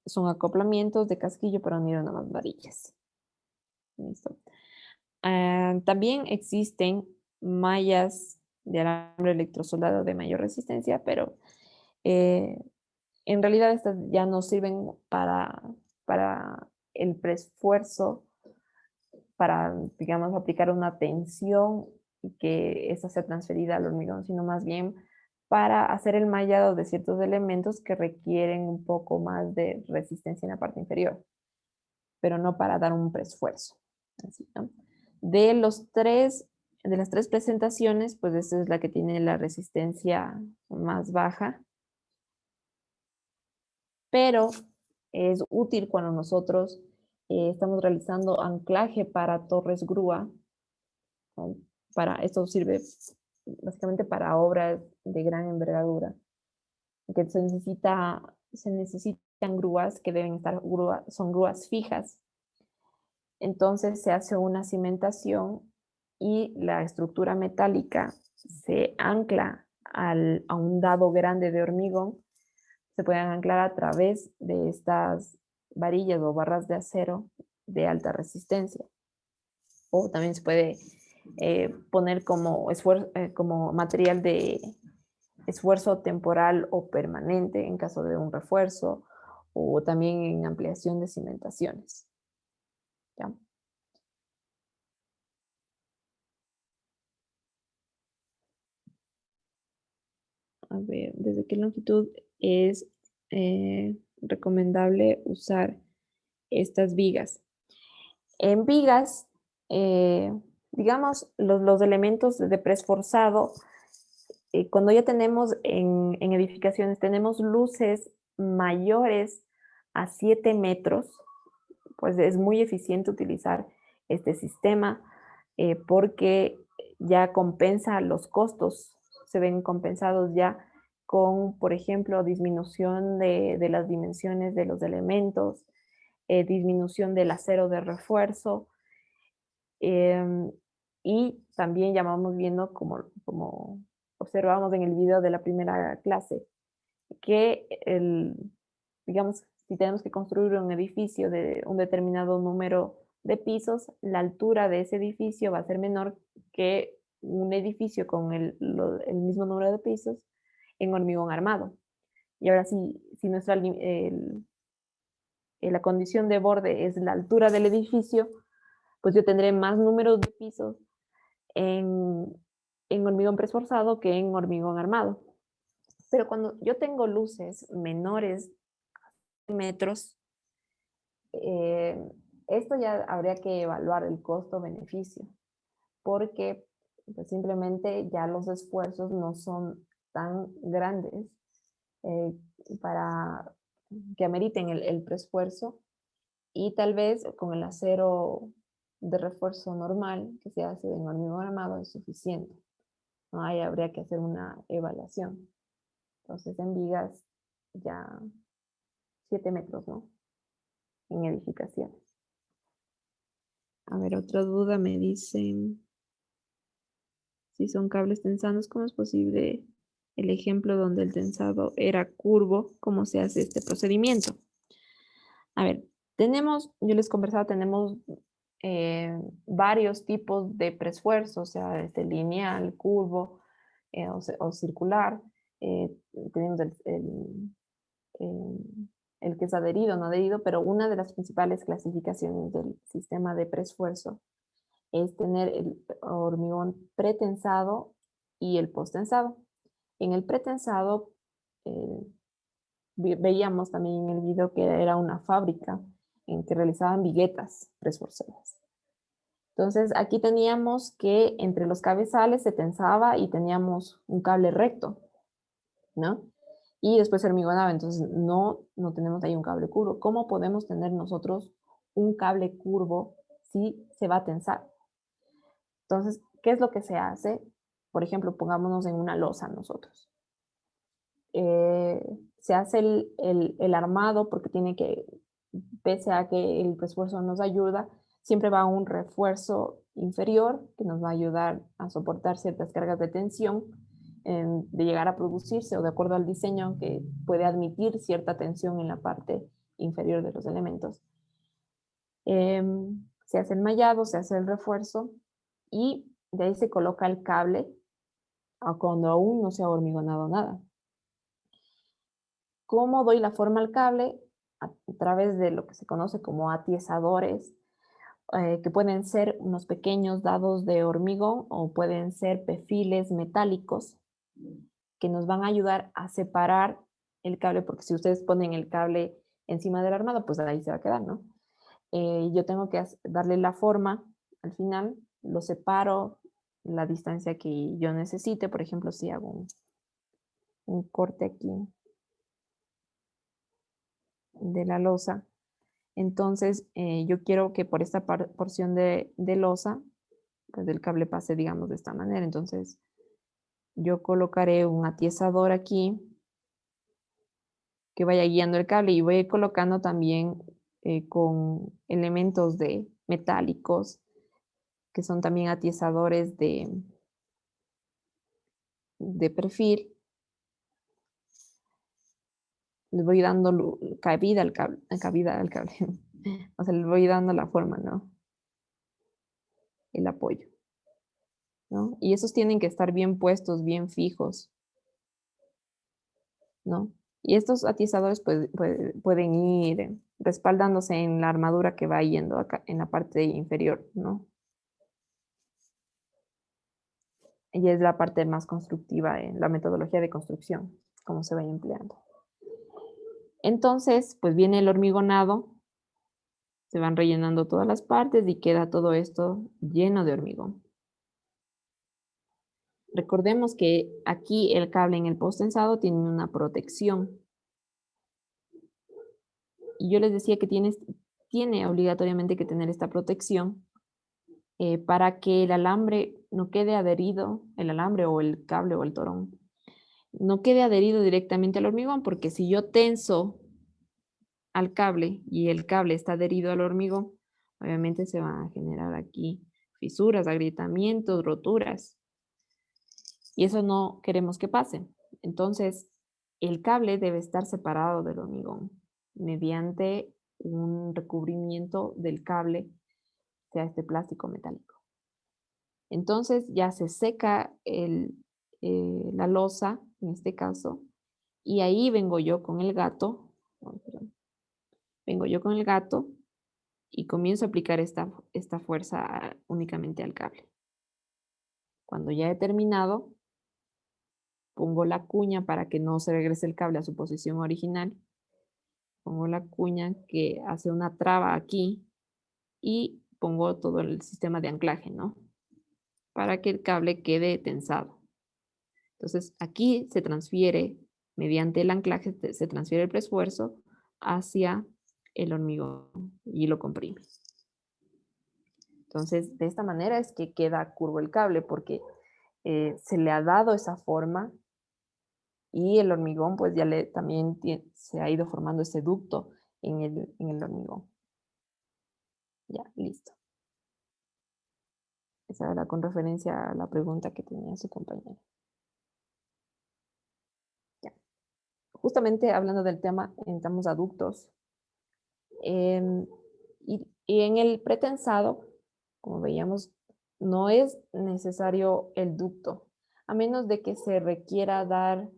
son acoplamientos de casquillo para unir a nuevas varillas. Listo. También existen mallas de alambre electrosoldado de mayor resistencia, pero en realidad estas ya no sirven para el preesfuerzo, para, digamos, aplicar una tensión y que esa sea transferida al hormigón, sino más bien para hacer el mallado de ciertos elementos que requieren un poco más de resistencia en la parte inferior, pero no para dar un preesfuerzo. Así, ¿no? De las tres presentaciones, pues esta es la que tiene la resistencia más baja, pero es útil cuando nosotros estamos realizando anclaje para torres grúa. Esto sirve básicamente para obras de gran envergadura, que se necesita se necesitan grúas que deben estar, son grúas fijas. Entonces se hace una cimentación y la estructura metálica se ancla a un dado grande de hormigón. Se pueden anclar a través de estas varillas o barras de acero de alta resistencia. O también se puede poner como material de esfuerzo temporal o permanente en caso de un refuerzo, o también en ampliación de cimentaciones. ¿Ya? A ver, ¿desde qué longitud es recomendable usar estas vigas? En vigas, digamos, los elementos de preesforzado, cuando ya tenemos en edificaciones, tenemos luces mayores a 7 metros, pues es muy eficiente utilizar este sistema porque ya compensa los costos, se ven compensados ya con, por ejemplo, disminución de las dimensiones de los elementos, disminución del acero de refuerzo, y también ya vamos viendo, como observamos en el video de la primera clase, que digamos, si tenemos que construir un edificio de un determinado número de pisos, la altura de ese edificio va a ser menor que un edificio con el mismo número de pisos en hormigón armado. Y ahora si la condición de borde es la altura del edificio, pues yo tendré más números de pisos en hormigón preesforzado que en hormigón armado. Pero cuando yo tengo luces menores a metros, esto ya habría que evaluar el costo-beneficio, porque pues, simplemente ya los esfuerzos no son tan grandes para que ameriten el preesfuerzo, y tal vez con el acero de refuerzo normal que se hace en hormigón armado es suficiente. ¿No? Ahí habría que hacer una evaluación. Entonces en vigas ya 7 metros, ¿no? En edificaciones. A ver, otra duda me dicen si son cables tensados, ¿cómo es posible el ejemplo donde el tensado era curvo? ¿Cómo se hace este procedimiento? A ver, yo les conversaba, tenemos varios tipos de preesfuerzo, o sea, lineal, curvo o circular. Tenemos el que es adherido, no adherido, pero una de las principales clasificaciones del sistema de preesfuerzo es tener el hormigón pretensado y el posttensado. En el pretensado, veíamos también en el video que era una fábrica en que realizaban viguetas preesforzadas. Entonces aquí teníamos que entre los cabezales se tensaba y teníamos un cable recto, ¿no? Y después se hormigonaba, entonces no tenemos ahí un cable curvo. ¿Cómo podemos tener nosotros un cable curvo si se va a tensar? Entonces, ¿qué es lo que se hace? Por ejemplo, pongámonos en una losa nosotros. Se hace el armado porque pese a que el refuerzo nos ayuda, siempre va un refuerzo inferior que nos va a ayudar a soportar ciertas cargas de tensión de llegar a producirse, o de acuerdo al diseño que puede admitir cierta tensión en la parte inferior de los elementos. Se hace el mallado, se hace el refuerzo y de ahí se coloca el cable cuando aún no se ha hormigonado nada. ¿Cómo doy la forma al cable? A través de lo que se conoce como atiesadores, que pueden ser unos pequeños dados de hormigón o pueden ser perfiles metálicos que nos van a ayudar a separar el cable, porque si ustedes ponen el cable encima del armado, pues ahí se va a quedar, ¿no? Yo tengo que darle la forma al final, lo separo la distancia que yo necesite. Por ejemplo, si hago un corte aquí de la losa, entonces yo quiero que por esta porción de losa, pues el cable pase, digamos, de esta manera. Entonces yo colocaré un atiesador aquí que vaya guiando el cable, y voy a ir colocando también con elementos metálicos que son también atiesadores de perfil. Le voy dando cabida al cable, o sea, le voy dando la forma, ¿no? El apoyo, ¿no? Y esos tienen que estar bien puestos, bien fijos, ¿no? Y estos atizadores pueden ir respaldándose en la armadura que va yendo acá en la parte inferior, ¿no? Y es la parte más constructiva en la metodología de construcción, cómo se va empleando. Entonces, pues viene el hormigonado, se van rellenando todas las partes y queda todo esto lleno de hormigón. Recordemos que aquí el cable en el post-tensado tiene una protección. Y yo les decía que tiene obligatoriamente que tener esta protección para que el alambre no quede adherido, el alambre o el cable o el torón, no quede adherido directamente al hormigón, porque si yo tenso al cable y el cable está adherido al hormigón, obviamente se van a generar aquí fisuras, agrietamientos, roturas. Y eso no queremos que pase. Entonces, el cable debe estar separado del hormigón mediante un recubrimiento del cable, sea este plástico metálico. Entonces ya se seca la losa, en este caso, y ahí vengo yo con el gato, y comienzo a aplicar esta fuerza únicamente al cable. Cuando ya he terminado, pongo la cuña para que no se regrese el cable a su posición original. Pongo la cuña que hace una traba aquí y pongo todo el sistema de anclaje, ¿no? Para que el cable quede tensado. Entonces, aquí se transfiere, mediante el anclaje, se transfiere el preesfuerzo hacia el hormigón y lo comprime. Entonces, de esta manera es que queda curvo el cable, porque se le ha dado esa forma y el hormigón pues ya también se ha ido formando ese ducto en el hormigón. Ya, listo. Esa era con referencia a la pregunta que tenía su compañero. Ya. Justamente hablando del tema, entramos a ductos. Y en el pretensado, como veíamos, no es necesario el ducto, a menos de que se requiera dar,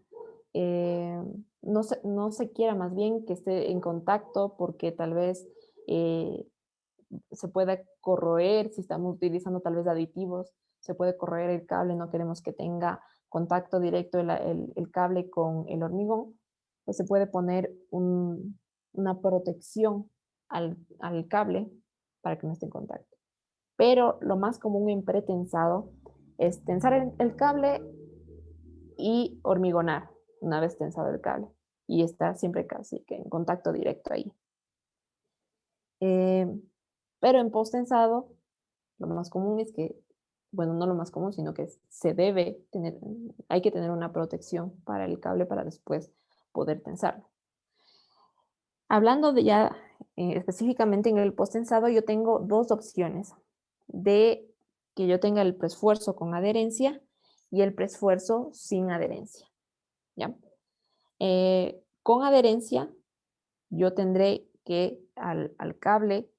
no se quiera más bien que esté en contacto, porque tal vez se pueda corroer, si estamos utilizando tal vez aditivos, se puede corroer el cable, no queremos que tenga contacto directo el cable con el hormigón, pues se puede poner una protección al cable para que no esté en contacto. Pero lo más común en pretensado es tensar el cable y hormigonar una vez tensado el cable, y está siempre casi que en contacto directo ahí. Pero en post-tensado, lo más común es que, bueno, no lo más común, sino que hay que tener una protección para el cable para después poder tensarlo. Hablando de ya específicamente en el post-tensado, yo tengo dos opciones de que yo tenga el preesfuerzo con adherencia y el preesfuerzo sin adherencia. ¿Ya? Con adherencia, yo tendré que al cable,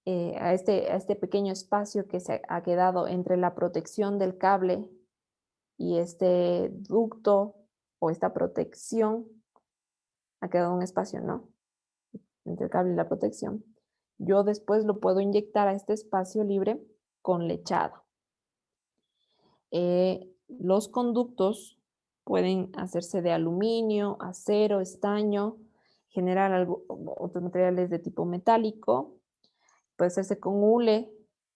a este pequeño espacio que se ha quedado entre la protección del cable y este ducto o esta protección, ha quedado un espacio, ¿no? Entre el cable y la protección. Yo después lo puedo inyectar a este espacio libre con lechado. Los conductos pueden hacerse de aluminio, acero, estaño, generar otros materiales de tipo metálico. Puede hacerse con hule,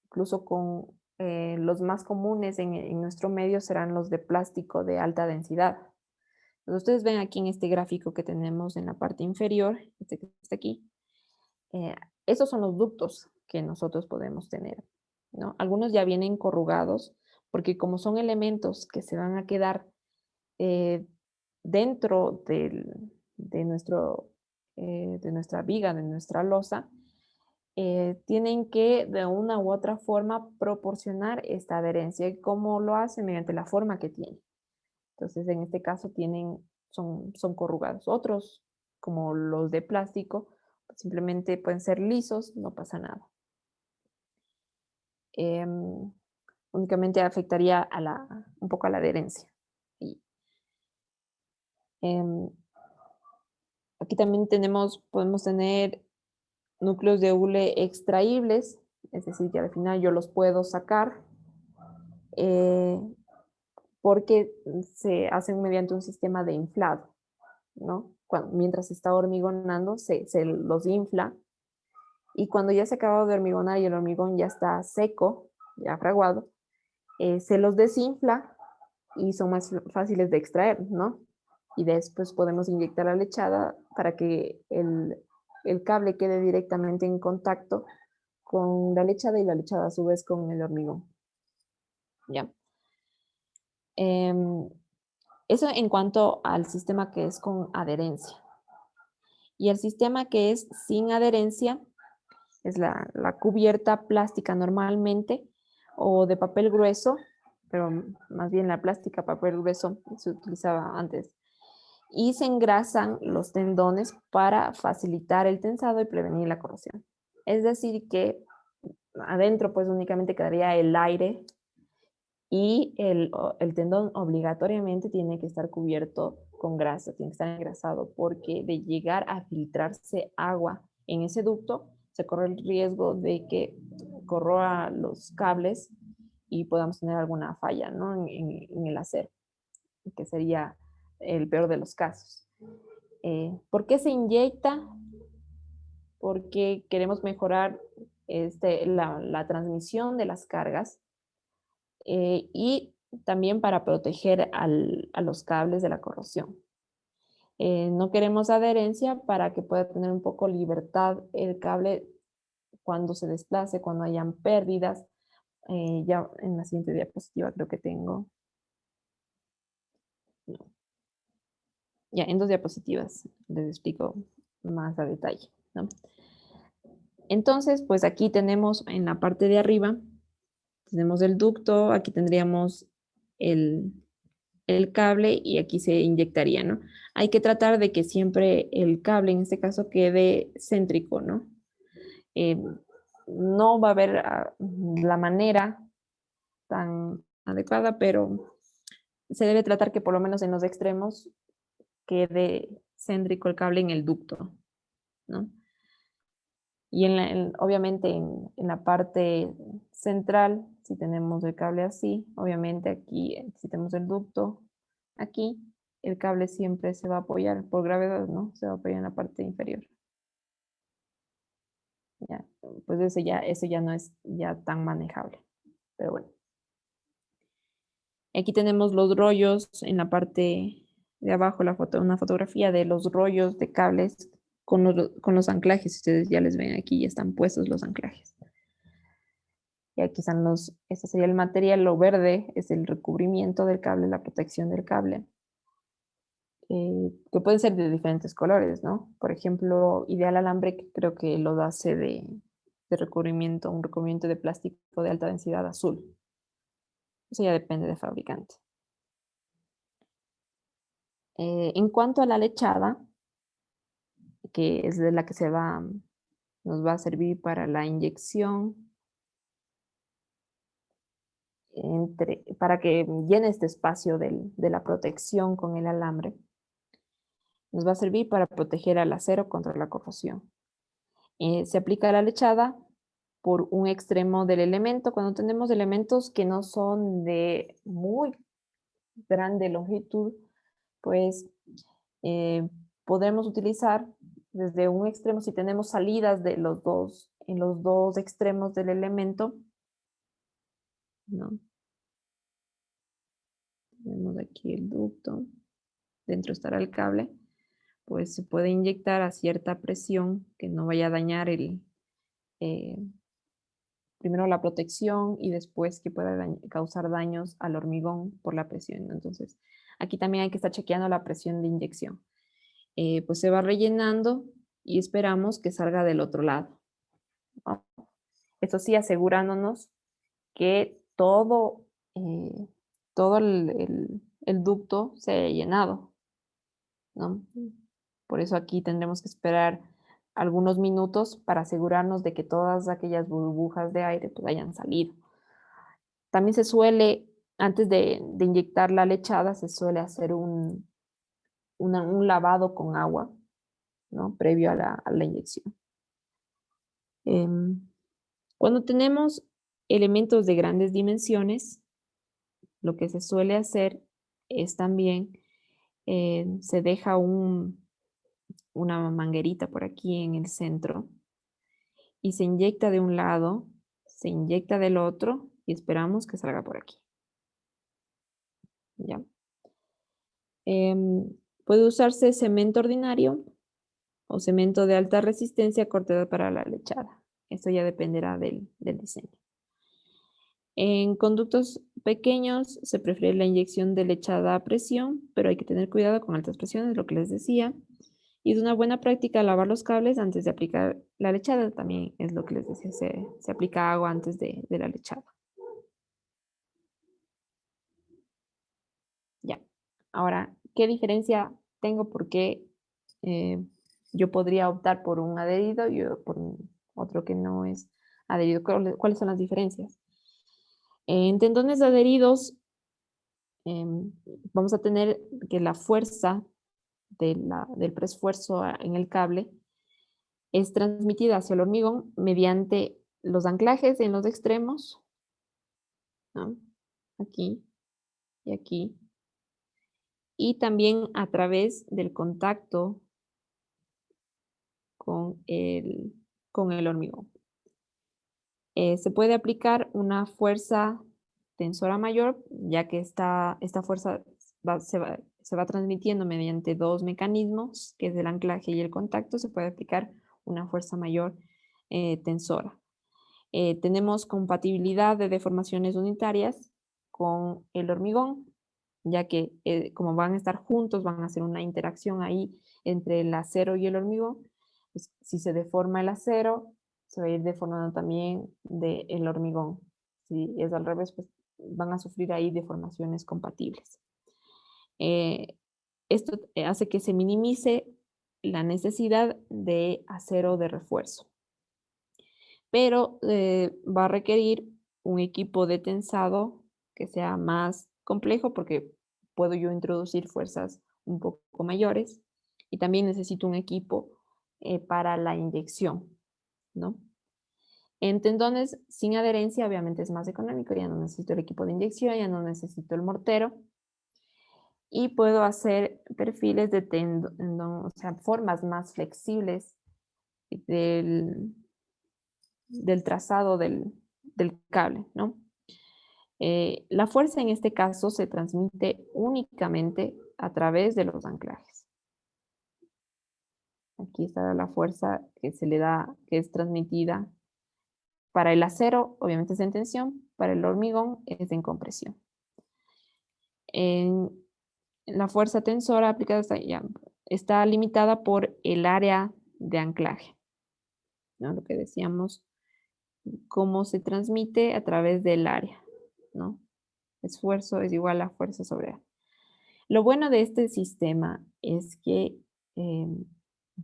incluso con los más comunes en nuestro medio serán los de plástico de alta densidad. Entonces, ustedes ven aquí en este gráfico que tenemos en la parte inferior, este que está aquí, esos son los ductos que nosotros podemos tener, ¿no? Algunos ya vienen corrugados, porque como son elementos que se van a quedar dentro de de nuestra viga, de nuestra losa, tienen que de una u otra forma proporcionar esta adherencia. ¿Y cómo lo hacen? Mediante la forma que tienen. Entonces, en este caso son corrugados. Otros, como los de plástico, simplemente pueden ser lisos, no pasa nada. Únicamente afectaría un poco a la adherencia. Y, aquí también podemos tener núcleos de hule extraíbles, es decir, que al final yo los puedo sacar porque se hacen mediante un sistema de inflado, ¿no? Mientras se está hormigonando, se los infla, y cuando ya se acaba de hormigonar y el hormigón ya está seco, ya fraguado, se los desinfla y son más fáciles de extraer, ¿no? Y después podemos inyectar la lechada para que el cable quede directamente en contacto con la lechada y la lechada a su vez con el hormigón. ¿Ya? Eso en cuanto al sistema que es con adherencia. Y el sistema que es sin adherencia es la cubierta plástica normalmente o de papel grueso, pero más bien la plástica papel grueso se utilizaba antes. Y se engrasan los tendones para facilitar el tensado y prevenir la corrosión. Es decir que adentro pues únicamente quedaría el aire y el tendón obligatoriamente tiene que estar cubierto con grasa, tiene que estar engrasado, porque de llegar a filtrarse agua en ese ducto, se corre el riesgo de que corroa los cables y podamos tener alguna falla, ¿no? en el acero, que sería el peor de los casos. ¿Por qué se inyecta? Porque queremos mejorar la transmisión de las cargas y también para proteger a los cables de la corrosión. No queremos adherencia para que pueda tener un poco libertad el cable cuando se desplace, cuando hayan pérdidas. Ya en la siguiente diapositiva creo que tengo. No. Ya, en 2 diapositivas les explico más a detalle, ¿no? Entonces, pues aquí tenemos en la parte de arriba, tenemos el ducto, aquí tendríamos el cable y aquí se inyectaría, ¿no? Hay que tratar de que siempre el cable, en este caso, quede céntrico, ¿no? No va a haber la manera tan adecuada, pero se debe tratar que por lo menos en los extremos quede céntrico el cable en el ducto, ¿no? Y obviamente en la parte central, si tenemos el cable así, obviamente aquí, si tenemos el ducto aquí, el cable siempre se va a apoyar por gravedad, ¿no? Se va a apoyar en la parte inferior. Ya, pues eso ya no es ya tan manejable, pero bueno. Aquí tenemos los rollos en la parte de abajo, una fotografía de los rollos de cables con los anclajes. Ustedes ya les ven aquí, ya están puestos los anclajes. Y aquí están este sería el material, lo verde es el recubrimiento del cable, la protección del cable, que pueden ser de diferentes colores, ¿no? Por ejemplo, Ideal Alambre creo que lo hace de recubrimiento, un recubrimiento de plástico de alta densidad azul. Eso ya depende del fabricante. En cuanto a la lechada, que es de la que nos va a servir para la inyección, para que llene este espacio de la protección con el alambre, nos va a servir para proteger al acero contra la corrosión. Se aplica la lechada por un extremo del elemento. Cuando tenemos elementos que no son de muy grande longitud, pues podremos utilizar desde un extremo, si tenemos salidas en los dos extremos del elemento, ¿no? Tenemos aquí el ducto, dentro estará el cable, pues se puede inyectar a cierta presión que no vaya a dañar primero la protección y después que pueda causar daños al hormigón por la presión. Entonces, aquí también hay que estar chequeando la presión de inyección. pues se va rellenando y esperamos que salga del otro lado, ¿no? Eso sí, asegurándonos que todo el ducto se haya llenado, ¿no? Por eso aquí tendremos que esperar algunos minutos para asegurarnos de que todas aquellas burbujas de aire pues hayan salido. También se suele, antes de inyectar la lechada, se suele hacer un lavado con agua, ¿no? Previo a la inyección. Cuando tenemos elementos de grandes dimensiones, lo que se suele hacer es también, se deja una manguerita por aquí en el centro y se inyecta de un lado, se inyecta del otro y esperamos que salga por aquí. ¿Ya? Puede usarse cemento ordinario o cemento de alta resistencia cortado para la lechada. Esto ya dependerá del diseño. En conductos pequeños se prefiere la inyección de lechada a presión, pero hay que tener cuidado con altas presiones, lo que les decía. Y es una buena práctica lavar los cables antes de aplicar la lechada. También es lo que les decía, se aplica agua antes de la lechada. Ya. Ahora, ¿qué diferencia tengo? Porque yo podría optar por un adherido y por otro que no es adherido. ¿Cuáles son las diferencias? En tendones adheridos vamos a tener que la fuerza del preesfuerzo en el cable es transmitida hacia el hormigón mediante los anclajes en los extremos, ¿no? Aquí y aquí, y también a través del contacto con el hormigón. Se puede aplicar una fuerza tensora mayor, ya que esta fuerza se va transmitiendo mediante dos mecanismos, que es el anclaje y el contacto. Se puede aplicar una fuerza mayor tensora. Tenemos compatibilidad de deformaciones unitarias con el hormigón, ya que como van a estar juntos, van a hacer una interacción ahí entre el acero y el hormigón. Pues, si se deforma el acero, se va a ir deformando también el hormigón. Si es al revés, pues van a sufrir ahí deformaciones compatibles. Esto hace que se minimice la necesidad de acero de refuerzo. Pero va a requerir un equipo de tensado que sea más complejo porque puedo yo introducir fuerzas un poco mayores y también necesito un equipo para la inyección, ¿no? En tendones sin adherencia obviamente es más económico, ya no necesito el equipo de inyección, ya no necesito el mortero y puedo hacer perfiles de tendón, o sea, formas más flexibles del trazado del cable, ¿no? La fuerza en este caso se transmite únicamente a través de los anclajes. Aquí está la fuerza que se le da, que es transmitida. Para el acero, obviamente es en tensión, para el hormigón es en compresión. La fuerza tensora aplicada está limitada por el área de anclaje, ¿no? Lo que decíamos, cómo se transmite a través del área, ¿no? Esfuerzo es igual a fuerza sobre área. Lo bueno de este sistema es que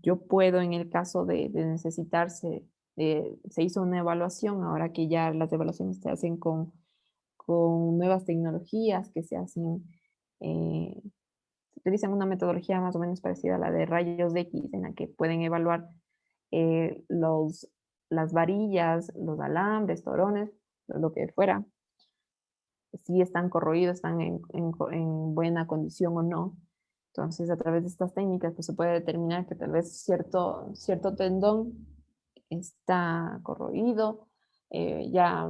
yo puedo, en el caso de necesitarse, se hizo una evaluación, ahora que ya las evaluaciones se hacen con nuevas tecnologías que se hacen, se utilizan una metodología más o menos parecida a la de rayos X, en la que pueden evaluar las varillas, los alambres, torones, lo que fuera, si están corroídos, están en buena condición o no. Entonces, a través de estas técnicas pues, se puede determinar que tal vez cierto tendón está corroído, ya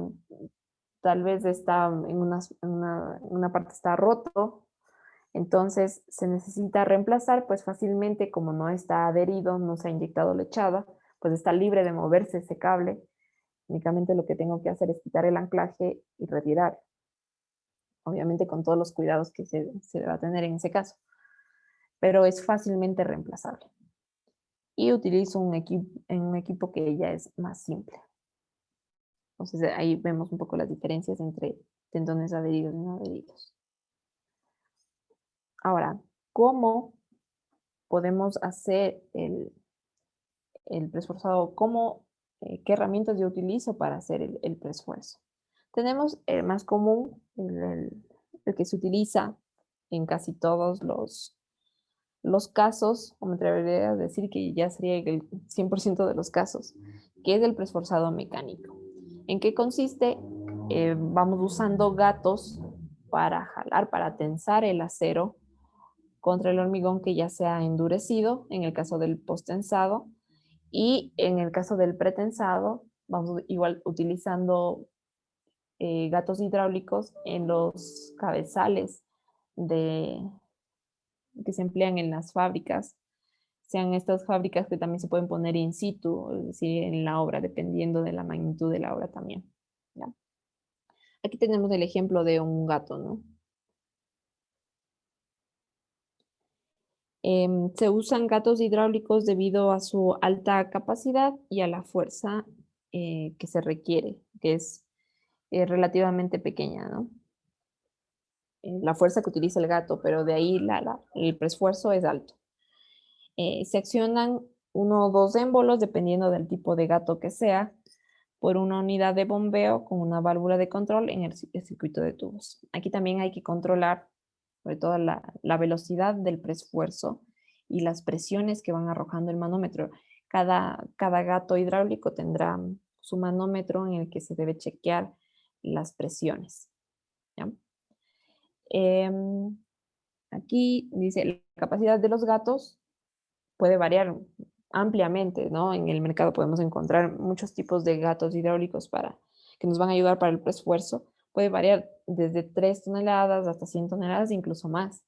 tal vez está en una parte está roto, entonces se necesita reemplazar, pues fácilmente como no está adherido, no se ha inyectado lechada, pues está libre de moverse ese cable. Únicamente lo que tengo que hacer es quitar el anclaje y retirar. Obviamente con todos los cuidados que se va a tener en ese caso. pero es fácilmente reemplazable. Y utilizo un equipo que ya es más simple. Entonces ahí vemos un poco las diferencias entre tendones adheridos y no adheridos. Ahora, ¿cómo podemos hacer el preesforzado? ¿Qué herramientas yo utilizo para hacer el preesfuerzo? Tenemos el más común, el que se utiliza en casi todos los casos, o me atrevería a decir que ya sería el 100% de los casos, que es el preesforzado mecánico. ¿En qué consiste? Vamos usando gatos para jalar, para tensar el acero contra el hormigón que ya se ha endurecido, en el caso del posttensado, y en el caso del pretensado, vamos igual utilizando gatos hidráulicos en los cabezales que se emplean en las fábricas, sean estas fábricas que también se pueden poner in situ, es decir, en la obra, dependiendo de la magnitud de la obra también. ¿Ya? Aquí tenemos el ejemplo de un gato, ¿no? Se usan gatos hidráulicos debido a su alta capacidad y a la fuerza que se requiere, que es relativamente pequeña, ¿no? La fuerza que utiliza el gato, pero de ahí el preesfuerzo es alto. Se accionan 1 o 2 émbolos, dependiendo del tipo de gato que sea, por una unidad de bombeo con una válvula de control en el circuito de tubos. Aquí también hay que controlar sobre todo la velocidad del preesfuerzo y las presiones que van arrojando el manómetro. Cada gato hidráulico tendrá su manómetro en el que se debe chequear las presiones. ¿Ya? Aquí dice, la capacidad de los gatos puede variar ampliamente, ¿no? En el mercado podemos encontrar muchos tipos de gatos hidráulicos que nos van a ayudar para el preesfuerzo. Puede variar desde 3 toneladas hasta 100 toneladas, incluso más.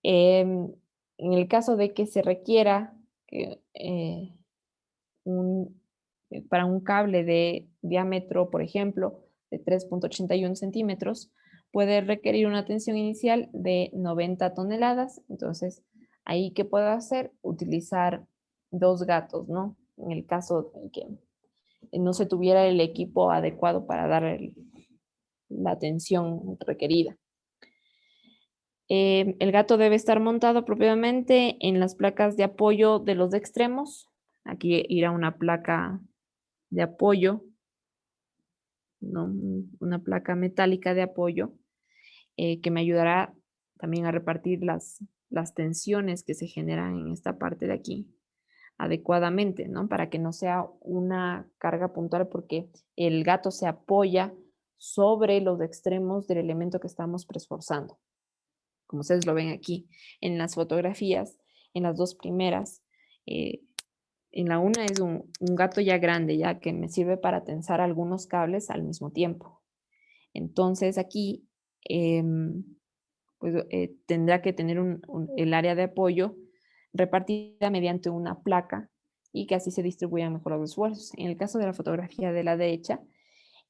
En el caso de que se requiera para un cable de diámetro, por ejemplo, de 3.81 centímetros, puede requerir una tensión inicial de 90 toneladas. Entonces, ahí, ¿qué puedo hacer? Utilizar 2 gatos, ¿no? En el caso de que no se tuviera el equipo adecuado para dar la tensión requerida. El gato debe estar montado propiamente en las placas de apoyo de los extremos. Aquí irá una placa de apoyo, ¿no? Una placa metálica de apoyo que me ayudará también a repartir las tensiones que se generan en esta parte de aquí adecuadamente, ¿no? Para que no sea una carga puntual, porque el gato se apoya sobre los extremos del elemento que estamos preesforzando. Como ustedes lo ven aquí en las fotografías, en las 2 primeras, en la una es un gato ya grande, ya que me sirve para tensar algunos cables al mismo tiempo. Entonces aquí pues, tendrá que tener el área de apoyo repartida mediante una placa y que así se distribuyan mejor los esfuerzos. En el caso de la fotografía de la derecha,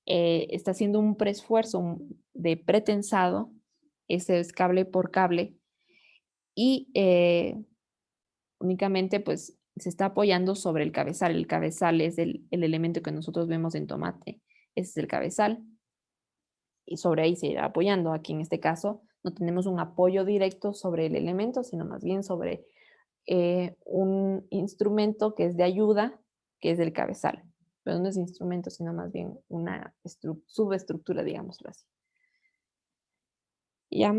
está haciendo un preesfuerzo de pretensado, ese es cable por cable, y únicamente pues se está apoyando sobre el cabezal. El cabezal es el elemento que nosotros vemos en tomate. Ese es el cabezal. Y sobre ahí se irá apoyando. Aquí en este caso no tenemos un apoyo directo sobre el elemento, sino más bien sobre un instrumento que es de ayuda, que es el cabezal. Pero no es instrumento, sino más bien una subestructura, digámoslo así. Ya,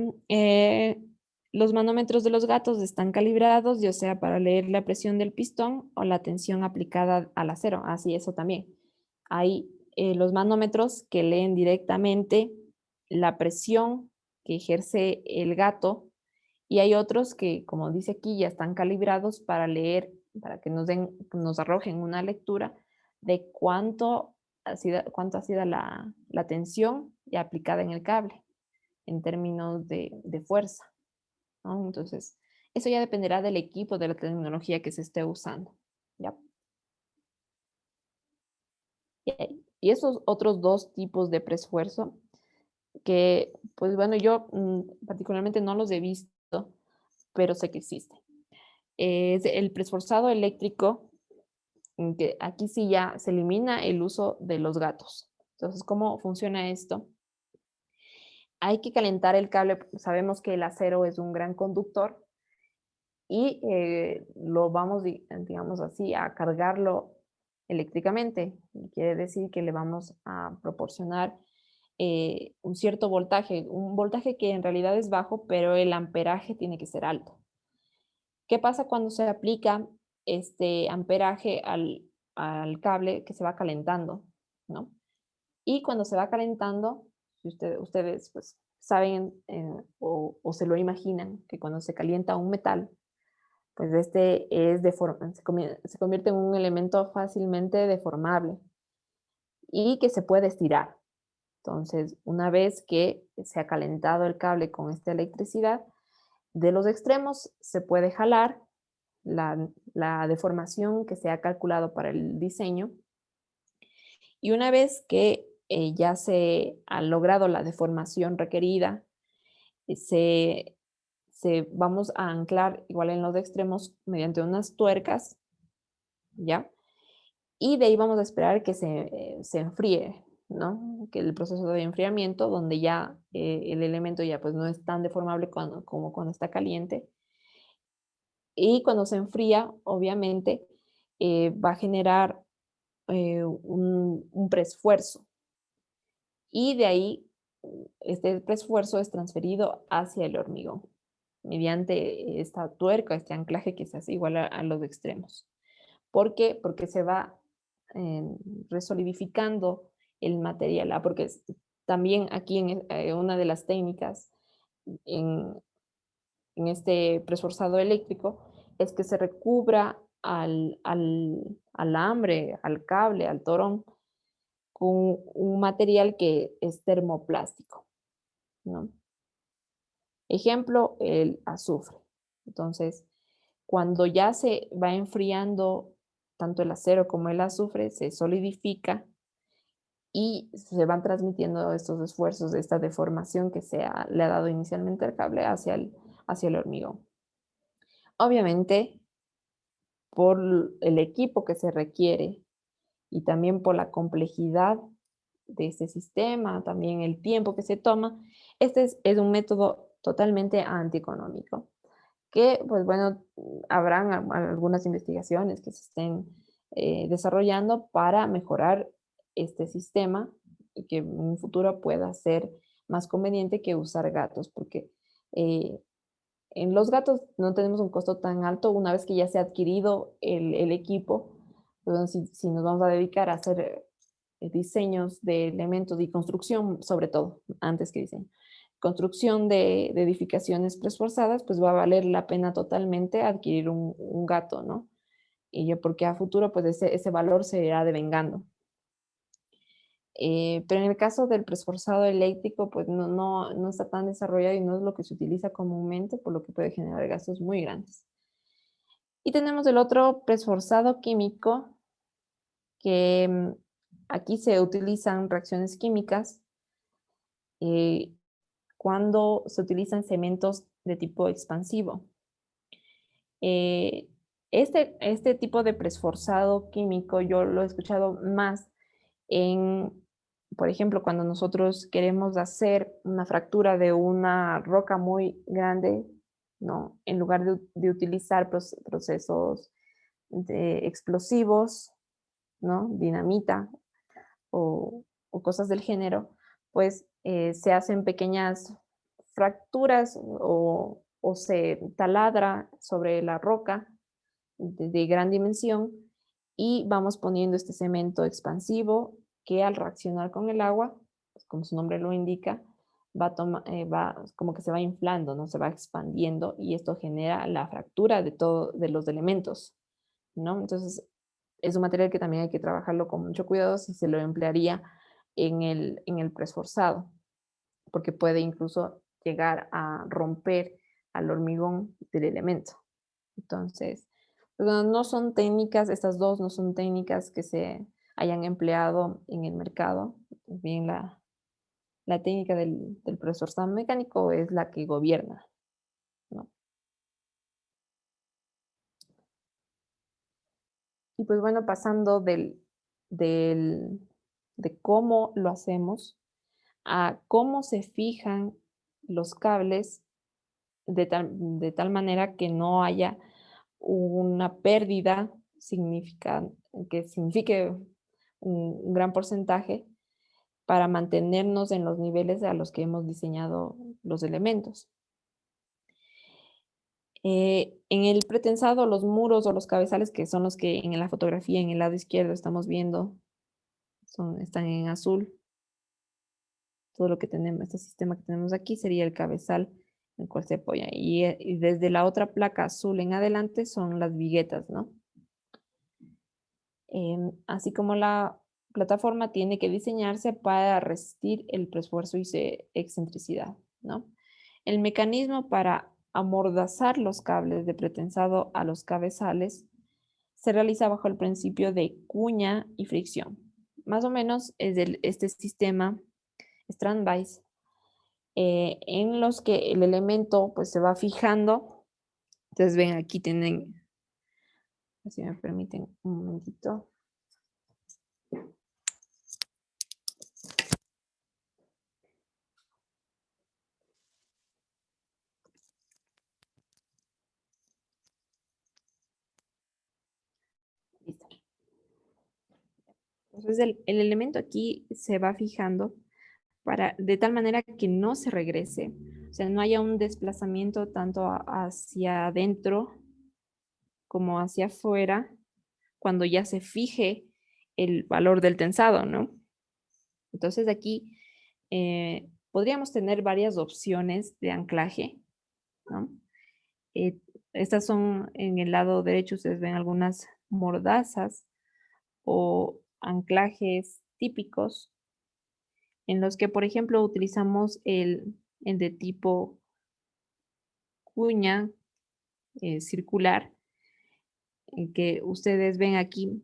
los manómetros de los gatos están calibrados, ya sea para leer la presión del pistón o la tensión aplicada al acero. Así, eso también. Hay los manómetros que leen directamente la presión que ejerce el gato y hay otros que, como dice aquí, ya están calibrados para leer, para que nos arrojen una lectura de cuánto ha sido la tensión ya aplicada en el cable en términos de fuerza, ¿no? Entonces, eso ya dependerá del equipo, de la tecnología que se esté usando, ¿ya? Y esos otros 2 tipos de preesfuerzo, que, pues bueno, yo particularmente no los he visto, pero sé que existe. Es el preesforzado eléctrico, en que aquí sí ya se elimina el uso de los gatos. Entonces, ¿cómo funciona esto? Hay que calentar el cable, sabemos que el acero es un gran conductor y lo vamos, digamos así, a cargarlo eléctricamente. Quiere decir que le vamos a proporcionar un cierto voltaje, un voltaje que en realidad es bajo, pero el amperaje tiene que ser alto. ¿Qué pasa cuando se aplica este amperaje al cable que se va calentando, ¿no? Y cuando se va calentando, si ustedes pues, saben o se lo imaginan, que cuando se calienta un metal, pues este es se convierte en un elemento fácilmente deformable y que se puede estirar. Entonces, una vez que se ha calentado el cable con esta electricidad, de los extremos se puede jalar la deformación que se ha calculado para el diseño. Y una vez que ya se ha logrado la deformación requerida, vamos a anclar igual en los extremos mediante unas tuercas, ¿ya? Y de ahí vamos a esperar que se enfríe, ¿no? Que el proceso de enfriamiento, donde ya el elemento ya pues no es tan deformable como cuando está caliente. Y cuando se enfría, obviamente, va a generar un preesfuerzo. Y de ahí, este preesfuerzo es transferido hacia el hormigón mediante esta tuerca, este anclaje que se hace igual a los extremos. ¿Por qué? Porque se va resolidificando el material. Porque también aquí en una de las técnicas en, en este preesforzado eléctrico es que se recubra al alambre, al cable, al torón, con un material que es termoplástico, ¿no? Ejemplo, el azufre. Entonces, cuando ya se va enfriando tanto el acero como el azufre, se solidifica y se van transmitiendo estos esfuerzos de esta deformación que le ha dado inicialmente al cable hacia el hormigón. Obviamente, por el equipo que se requiere y también por la complejidad de este sistema, también el tiempo que se toma, este es un método totalmente antieconómico, que pues bueno, habrán algunas investigaciones que se estén desarrollando para mejorar este sistema y que en un futuro pueda ser más conveniente que usar gatos, porque en los gatos no tenemos un costo tan alto una vez que ya se ha adquirido el equipo. Entonces, si nos vamos a dedicar a hacer diseños de elementos y construcción, sobre todo, antes que diseño, construcción de edificaciones preesforzadas, pues va a valer la pena totalmente adquirir un gato, ¿no? Porque a futuro, pues ese valor se irá devengando. Pero en el caso del preesforzado eléctrico, pues no está tan desarrollado y no es lo que se utiliza comúnmente, por lo que puede generar gastos muy grandes. Y tenemos el otro preesforzado químico, que aquí se utilizan reacciones químicas cuando se utilizan cementos de tipo expansivo. Este tipo de preesforzado químico yo lo he escuchado más por ejemplo, cuando nosotros queremos hacer una fractura de una roca muy grande, ¿no? En lugar de utilizar procesos explosivos, ¿no? Dinamita o cosas del género, pues se hacen pequeñas fracturas o se taladra sobre la roca de gran dimensión y vamos poniendo este cemento expansivo que al reaccionar con el agua, pues como su nombre lo indica, va como que se va inflando, ¿no? Se va expandiendo y esto genera la fractura de los elementos, ¿no? Entonces, es un material que también hay que trabajarlo con mucho cuidado si se lo emplearía en el preesforzado, porque puede incluso llegar a romper al hormigón del elemento. Entonces, no son técnicas, estas dos no son técnicas que se hayan empleado en el mercado. Bien, la técnica del preesforzado mecánico es la que gobierna, ¿no? Y pues bueno, pasando de cómo lo hacemos a cómo se fijan los cables de tal manera que no haya una pérdida que signifique un gran porcentaje para mantenernos en los niveles a los que hemos diseñado los elementos. En el pretensado, los muros o los cabezales, que son los que en la fotografía en el lado izquierdo estamos viendo, están en azul. Todo lo que tenemos, este sistema que tenemos aquí sería el cabezal en el cual se apoya. Y desde la otra placa azul en adelante son las viguetas, ¿no? Así como la plataforma tiene que diseñarse para resistir el esfuerzo y excentricidad, ¿no? El mecanismo para amordazar los cables de pretensado a los cabezales se realiza bajo el principio de cuña y fricción. Más o menos es este sistema strand-wise en los que el elemento pues se va fijando. Entonces ven, aquí tienen, si me permiten un momentito. Listo. Entonces el elemento aquí se va fijando de tal manera que no se regrese, o sea, no haya un desplazamiento tanto hacia adentro como hacia afuera cuando ya se fije el valor del tensado, ¿no? Entonces aquí podríamos tener varias opciones de anclaje, ¿no? Estas son en el lado derecho, ustedes ven algunas mordazas o anclajes típicos en los que, por ejemplo, utilizamos el de tipo cuña circular, en que ustedes ven aquí,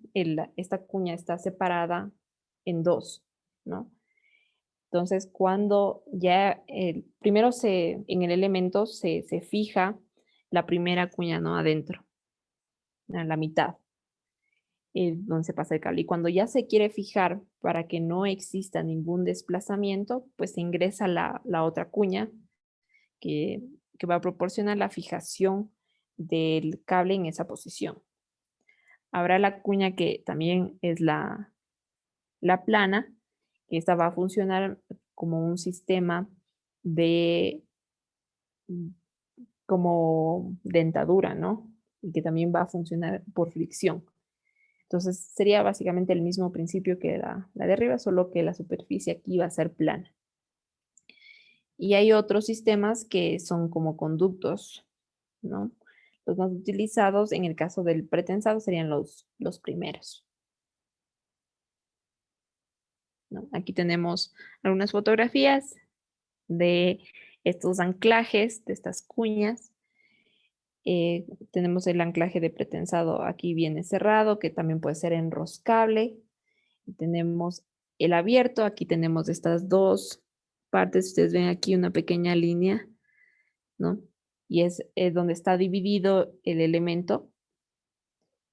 esta cuña está separada en dos, ¿no? Entonces, cuando ya primero en el elemento se fija la primera cuña, ¿no? Adentro, a la mitad, donde se pasa el cable. Y cuando ya se quiere fijar para que no exista ningún desplazamiento, pues se ingresa la otra cuña que, que va a proporcionar la fijación del cable en esa posición. Habrá la cuña que también es la plana, que esta va a funcionar como un sistema de como dentadura, ¿no? Y que también va a funcionar por fricción. Entonces sería básicamente el mismo principio que la de arriba, solo que la superficie aquí va a ser plana. Y hay otros sistemas que son como conductos, ¿no? Los más utilizados en el caso del pretensado serían los primeros, ¿no? Aquí tenemos algunas fotografías de estos anclajes, de estas cuñas. Tenemos el anclaje de pretensado, aquí viene cerrado, que también puede ser enroscable. Y tenemos el abierto, aquí tenemos estas dos partes, ustedes ven aquí una pequeña línea, ¿no? Y es donde está dividido el elemento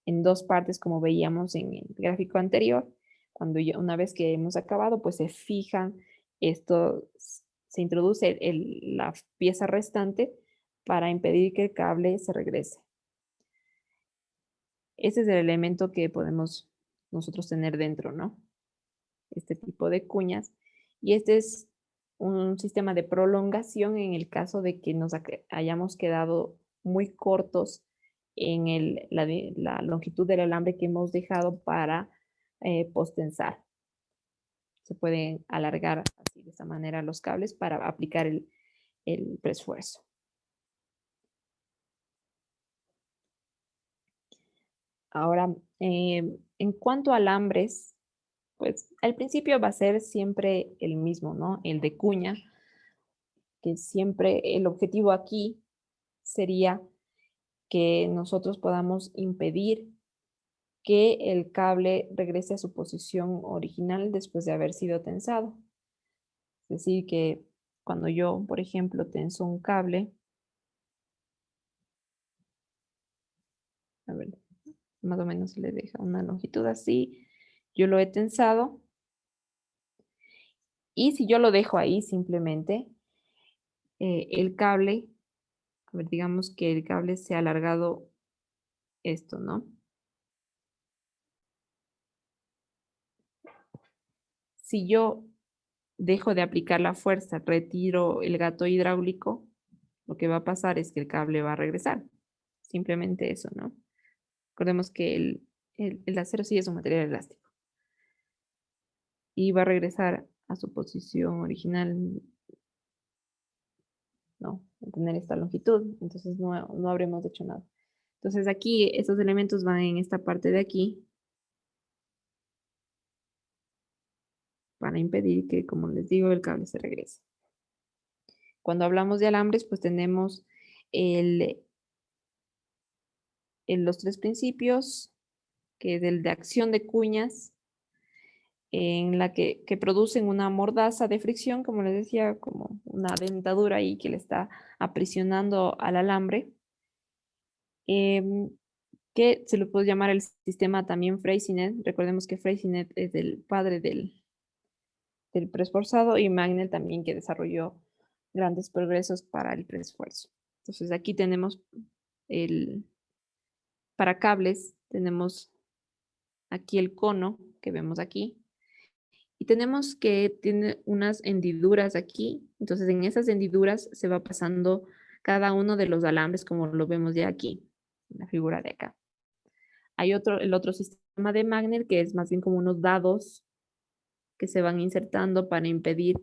en dos partes, como veíamos en el gráfico anterior. Cuando una vez que hemos acabado, pues se fijan esto, se introduce la pieza restante para impedir que el cable se regrese. Ese es el elemento que podemos nosotros tener dentro, ¿no? Este tipo de cuñas. Y este es un sistema de prolongación en el caso de que nos hayamos quedado muy cortos en la longitud del alambre que hemos dejado para postensar. Se pueden alargar así de esta manera los cables para aplicar el preesfuerzo. Ahora, en cuanto a alambres, pues al principio va a ser siempre el mismo, ¿no? El de cuña, que siempre el objetivo aquí sería que nosotros podamos impedir que el cable regrese a su posición original después de haber sido tensado. Es decir, que cuando yo, por ejemplo, tenso un cable, a ver, más o menos se le deja una longitud así. Yo lo he tensado. Y si yo lo dejo ahí simplemente, el cable, a ver, digamos que el cable se ha alargado esto, ¿no? Si yo dejo de aplicar la fuerza, retiro el gato hidráulico, lo que va a pasar es que el cable va a regresar. Simplemente eso, ¿no? Recordemos que el acero sí es un material elástico. Y va a regresar a su posición original, ¿no? A tener esta longitud. Entonces no habremos hecho nada. Entonces aquí estos elementos van en esta parte de aquí para impedir que, como les digo, el cable se regrese. Cuando hablamos de alambres, pues tenemos los tres principios, que es el de acción de cuñas, en la que producen una mordaza de fricción, como les decía, como una dentadura ahí que le está aprisionando al alambre, que se lo puede llamar el sistema también Freycinet. Recordemos que Freycinet es el padre del preesforzado y Magnell también, que desarrolló grandes progresos para el preesfuerzo. Entonces aquí tenemos para cables, tenemos aquí el cono que vemos aquí. Y tenemos que tiene unas hendiduras aquí. Entonces en esas hendiduras se va pasando cada uno de los alambres, como lo vemos ya aquí, en la figura de acá. Hay el otro sistema de Magnell, que es más bien como unos dados que se van insertando para impedir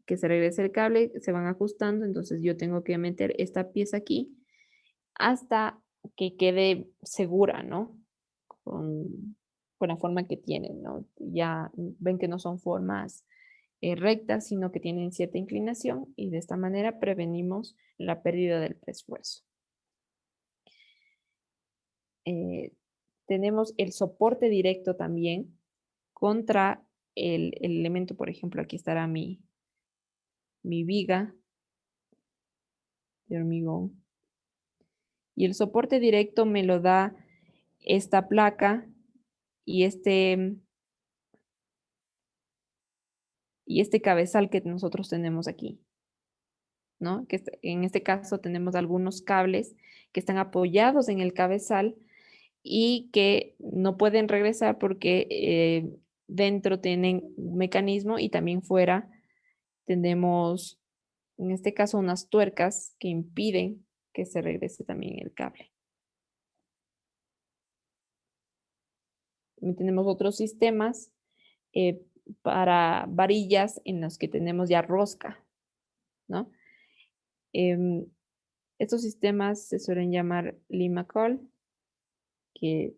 que se regrese el cable, se van ajustando. Entonces yo tengo que meter esta pieza aquí hasta que quede segura, ¿no? Con la forma que tienen, ¿no? Ya ven que no son formas rectas, sino que tienen cierta inclinación, y de esta manera prevenimos la pérdida del preesfuerzo. Tenemos el soporte directo también contra el elemento. Por ejemplo, aquí estará mi viga de hormigón. Y el soporte directo me lo da esta placa y este cabezal que nosotros tenemos aquí, ¿no? Que en este caso tenemos algunos cables que están apoyados en el cabezal y que no pueden regresar porque dentro tienen un mecanismo, y también fuera tenemos, en este caso, unas tuercas que impiden que se regrese también el cable. También tenemos otros sistemas para varillas en los que tenemos ya rosca, ¿no? Estos sistemas se suelen llamar Limacol, que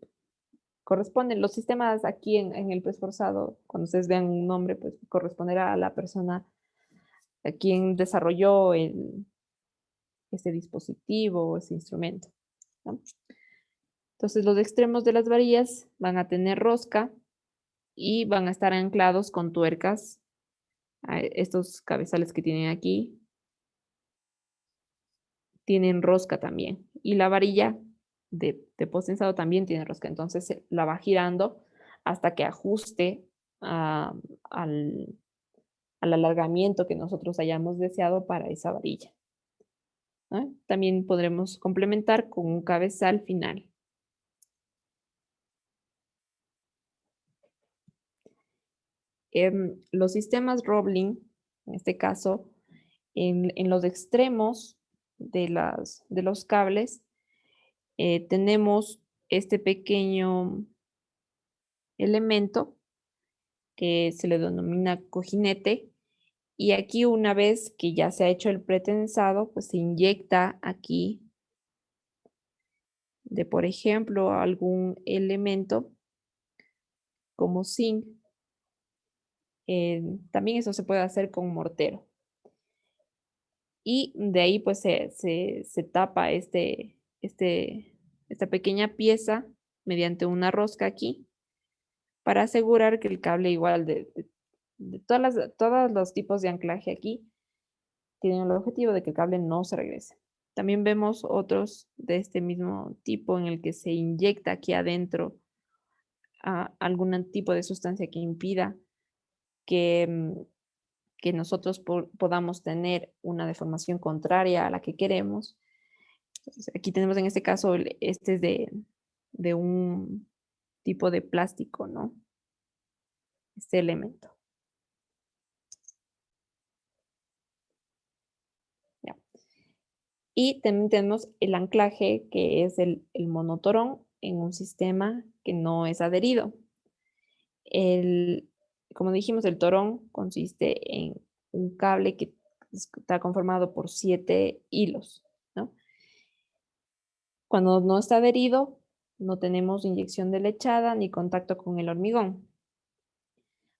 corresponden, los sistemas aquí en el preesforzado, cuando ustedes vean un nombre, pues corresponderá a la persona a quien desarrolló este dispositivo o ese instrumento, ¿no? Entonces los extremos de las varillas van a tener rosca y van a estar anclados con tuercas a estos cabezales que tienen aquí. Tienen rosca también. Y la varilla de posttensado también tiene rosca. Entonces la va girando hasta que ajuste al alargamiento que nosotros hayamos deseado para esa varilla, ¿no? También podremos complementar con un cabezal final. Los sistemas Roebling, en este caso, en los extremos de los cables, tenemos este pequeño elemento que se le denomina cojinete, y aquí, una vez que ya se ha hecho el pretensado, pues se inyecta aquí de, por ejemplo, algún elemento como zinc. También eso se puede hacer con mortero. Y de ahí pues se tapa esta pequeña pieza mediante una rosca aquí, para asegurar que el cable, igual de todos los tipos de anclaje aquí, tienen el objetivo de que el cable no se regrese. También vemos otros de este mismo tipo en el que se inyecta aquí adentro algún tipo de sustancia que impida que nosotros podamos tener una deformación contraria a la que queremos. Entonces, aquí tenemos en este caso, este es de un tipo de plástico, ¿no? Este elemento. Ya. Y también tenemos el anclaje, que es el monotorón en un sistema que no es adherido. Como dijimos, el torón consiste en un cable que está conformado por 7 hilos, ¿no? Cuando no está adherido, no tenemos inyección de lechada ni contacto con el hormigón.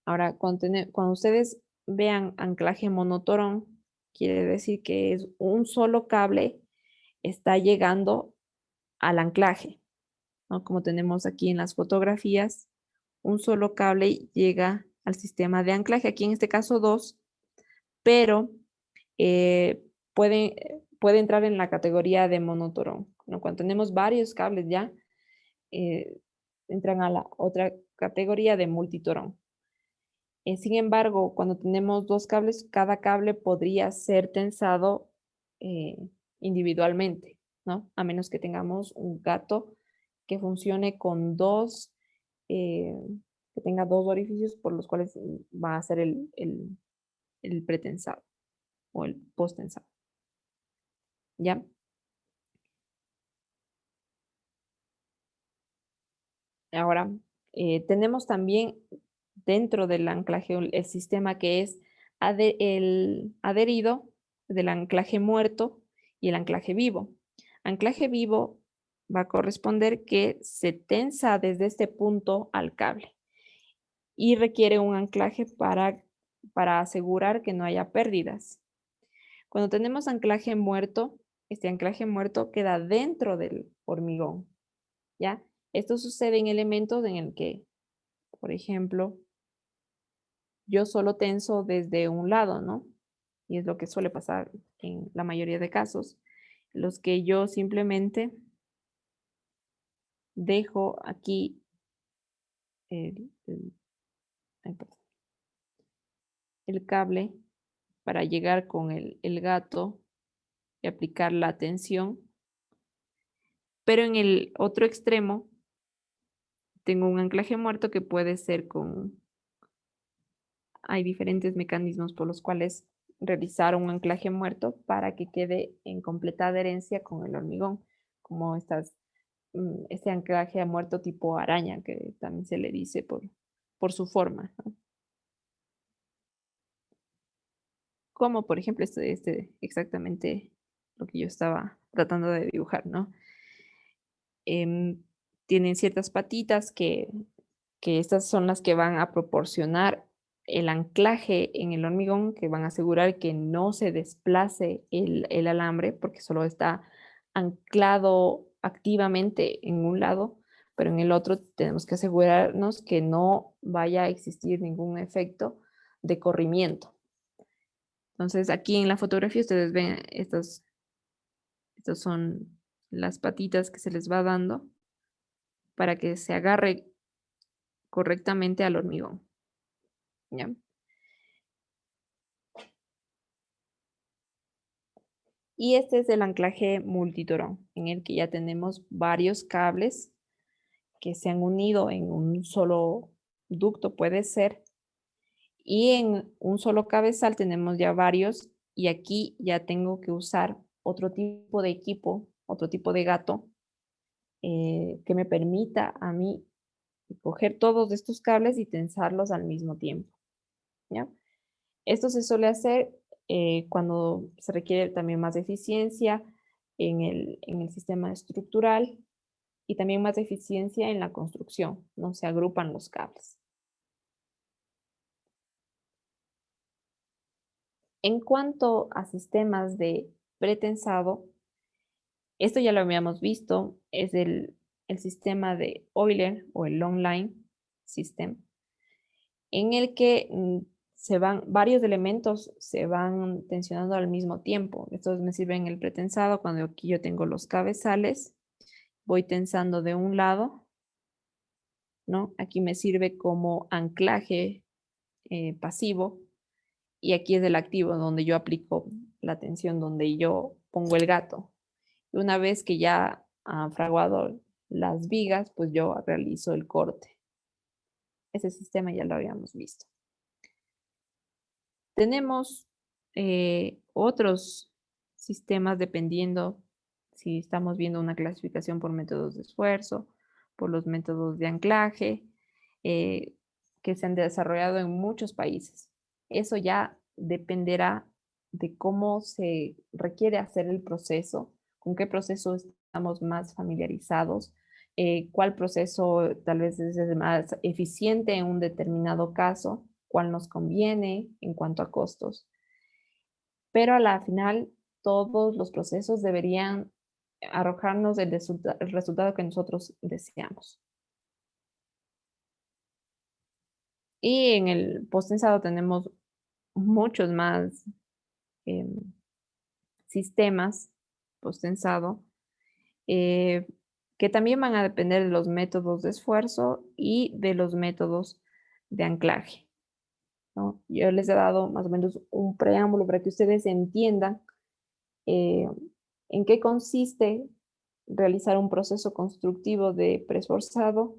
Ahora, cuando ustedes vean anclaje monotorón, quiere decir que es un solo cable está llegando al anclaje, ¿no? Como tenemos aquí en las fotografías, un solo cable llega al sistema de anclaje, aquí en este caso 2, pero puede entrar en la categoría de monotorón, ¿no? Cuando tenemos varios cables ya, entran a la otra categoría de multitorón. Sin embargo, cuando tenemos 2 cables, cada cable podría ser tensado individualmente, ¿no? A menos que tengamos un gato que funcione con que tenga 2 orificios por los cuales va a ser el pretensado o el posttensado. ¿Ya? Ahora, tenemos también dentro del anclaje el sistema que es el adherido, del anclaje muerto y el anclaje vivo. Anclaje vivo va a corresponder que se tensa desde este punto al cable y requiere un anclaje para asegurar que no haya pérdidas. Cuando tenemos anclaje muerto, este anclaje muerto queda dentro del hormigón, ¿ya? Esto sucede en elementos en el que, por ejemplo, yo solo tenso desde un lado, ¿no? Y es lo que suele pasar en la mayoría de casos, los que yo simplemente dejo aquí el, el- ay, perdón, el cable para llegar con el gato y aplicar la tensión, pero en el otro extremo tengo un anclaje muerto que puede ser hay diferentes mecanismos por los cuales realizar un anclaje muerto para que quede en completa adherencia con el hormigón, como este anclaje a muerto tipo araña, que también se le dice por su forma, ¿no? Como por ejemplo exactamente lo que yo estaba tratando de dibujar, ¿no? Em, Tienen ciertas patitas que estas son las que van a proporcionar el anclaje en el hormigón, que van a asegurar que no se desplace el alambre, porque solo está anclado activamente en un lado, pero en el otro tenemos que asegurarnos que no vaya a existir ningún efecto de corrimiento. Entonces, aquí en la fotografía ustedes ven estos son las patitas que se les va dando para que se agarre correctamente al hormigón, ¿ya? Y este es el anclaje multitorón, en el que ya tenemos varios cables que se han unido en un solo ducto, puede ser, y en un solo cabezal tenemos ya varios, y aquí ya tengo que usar otro tipo de equipo, otro tipo de gato, que me permita a mí coger todos estos cables y tensarlos al mismo tiempo, ¿ya? Esto se suele hacer cuando se requiere también más eficiencia en el sistema estructural y también más eficiencia en la construcción, no se agrupan los cables. En cuanto a sistemas de pretensado, esto ya lo habíamos visto, es el sistema de Euler o el Long Line System, en el que varios elementos se van tensionando al mismo tiempo. Estos me sirven el pretensado cuando aquí yo tengo los cabezales, voy tensando de un lado, ¿no? Aquí me sirve como anclaje pasivo y aquí es el activo donde yo aplico la tensión, donde yo pongo el gato. Y una vez que ya han fraguado las vigas, pues yo realizo el corte. Ese sistema ya lo habíamos visto. Tenemos otros sistemas dependiendo si estamos viendo una clasificación por métodos de esfuerzo, por los métodos de anclaje, que se han desarrollado en muchos países. Eso ya dependerá de cómo se requiere hacer el proceso, con qué proceso estamos más familiarizados, cuál proceso tal vez es el más eficiente en un determinado caso, cuál nos conviene en cuanto a costos. Pero a la final, todos los procesos deberían arrojarnos el resultado que nosotros deseamos. Y en el post-tensado tenemos muchos más sistemas post-tensado que también van a depender de los métodos de esfuerzo y de los métodos de anclaje, ¿no? Yo les he dado más o menos un preámbulo para que ustedes entiendan en qué consiste realizar un proceso constructivo de preesforzado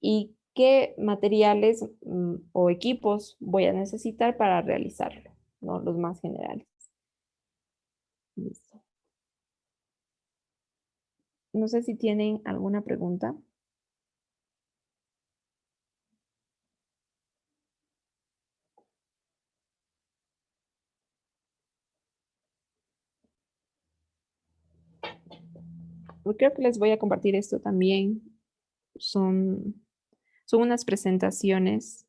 y qué materiales o equipos voy a necesitar para realizarlo, ¿no? Los más generales. Listo. No sé si tienen alguna pregunta. Creo que les voy a compartir esto también. Son unas presentaciones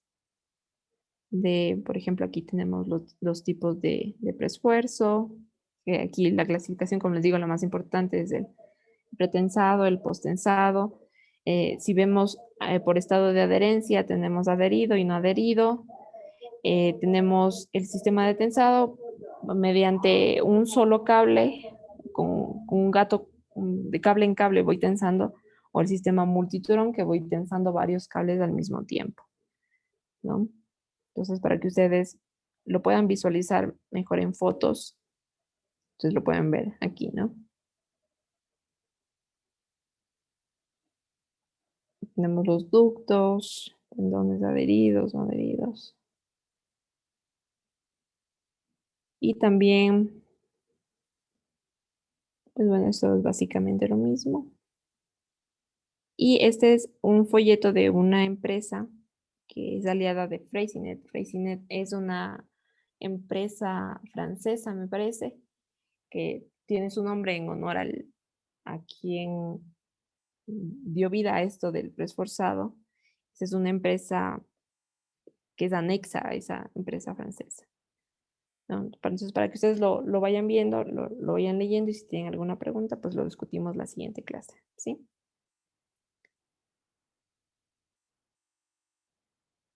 de, por ejemplo, aquí tenemos los tipos de preesfuerzo. Aquí la clasificación, como les digo, la más importante es el pretensado, el posttensado. Si vemos por estado de adherencia, tenemos adherido y no adherido. Tenemos el sistema de tensado mediante un solo cable, con un gato de cable en cable voy tensando, o el sistema multiturón que voy tensando varios cables al mismo tiempo, ¿no? Entonces, para que ustedes lo puedan visualizar mejor en fotos, entonces lo pueden ver aquí, ¿no? Tenemos los ductos, tendones adheridos, no adheridos. Y también, pues bueno, esto es básicamente lo mismo. Y este es un folleto de una empresa que es aliada de Freycinet. Freycinet es una empresa francesa, me parece, que tiene su nombre en honor a quien dio vida a esto del preesforzado. Es una empresa que es anexa a esa empresa francesa, ¿no? Entonces, para que ustedes lo vayan viendo, lo vayan leyendo y si tienen alguna pregunta, pues lo discutimos la siguiente clase, ¿sí?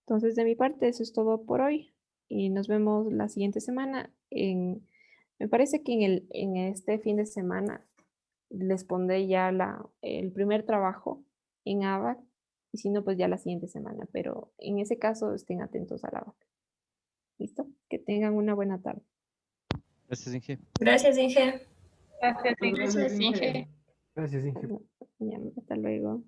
Entonces, de mi parte, eso es todo por hoy y nos vemos la siguiente semana. Me parece que en este fin de semana les pondré ya el primer trabajo en ABAC y si no, pues ya la siguiente semana, pero en ese caso estén atentos al ABAC. ¿Listo? Que tengan una buena tarde. Gracias, Inge. Gracias, Inge. Gracias, Inge. Gracias, Inge. Gracias, Inge. Ya, hasta luego.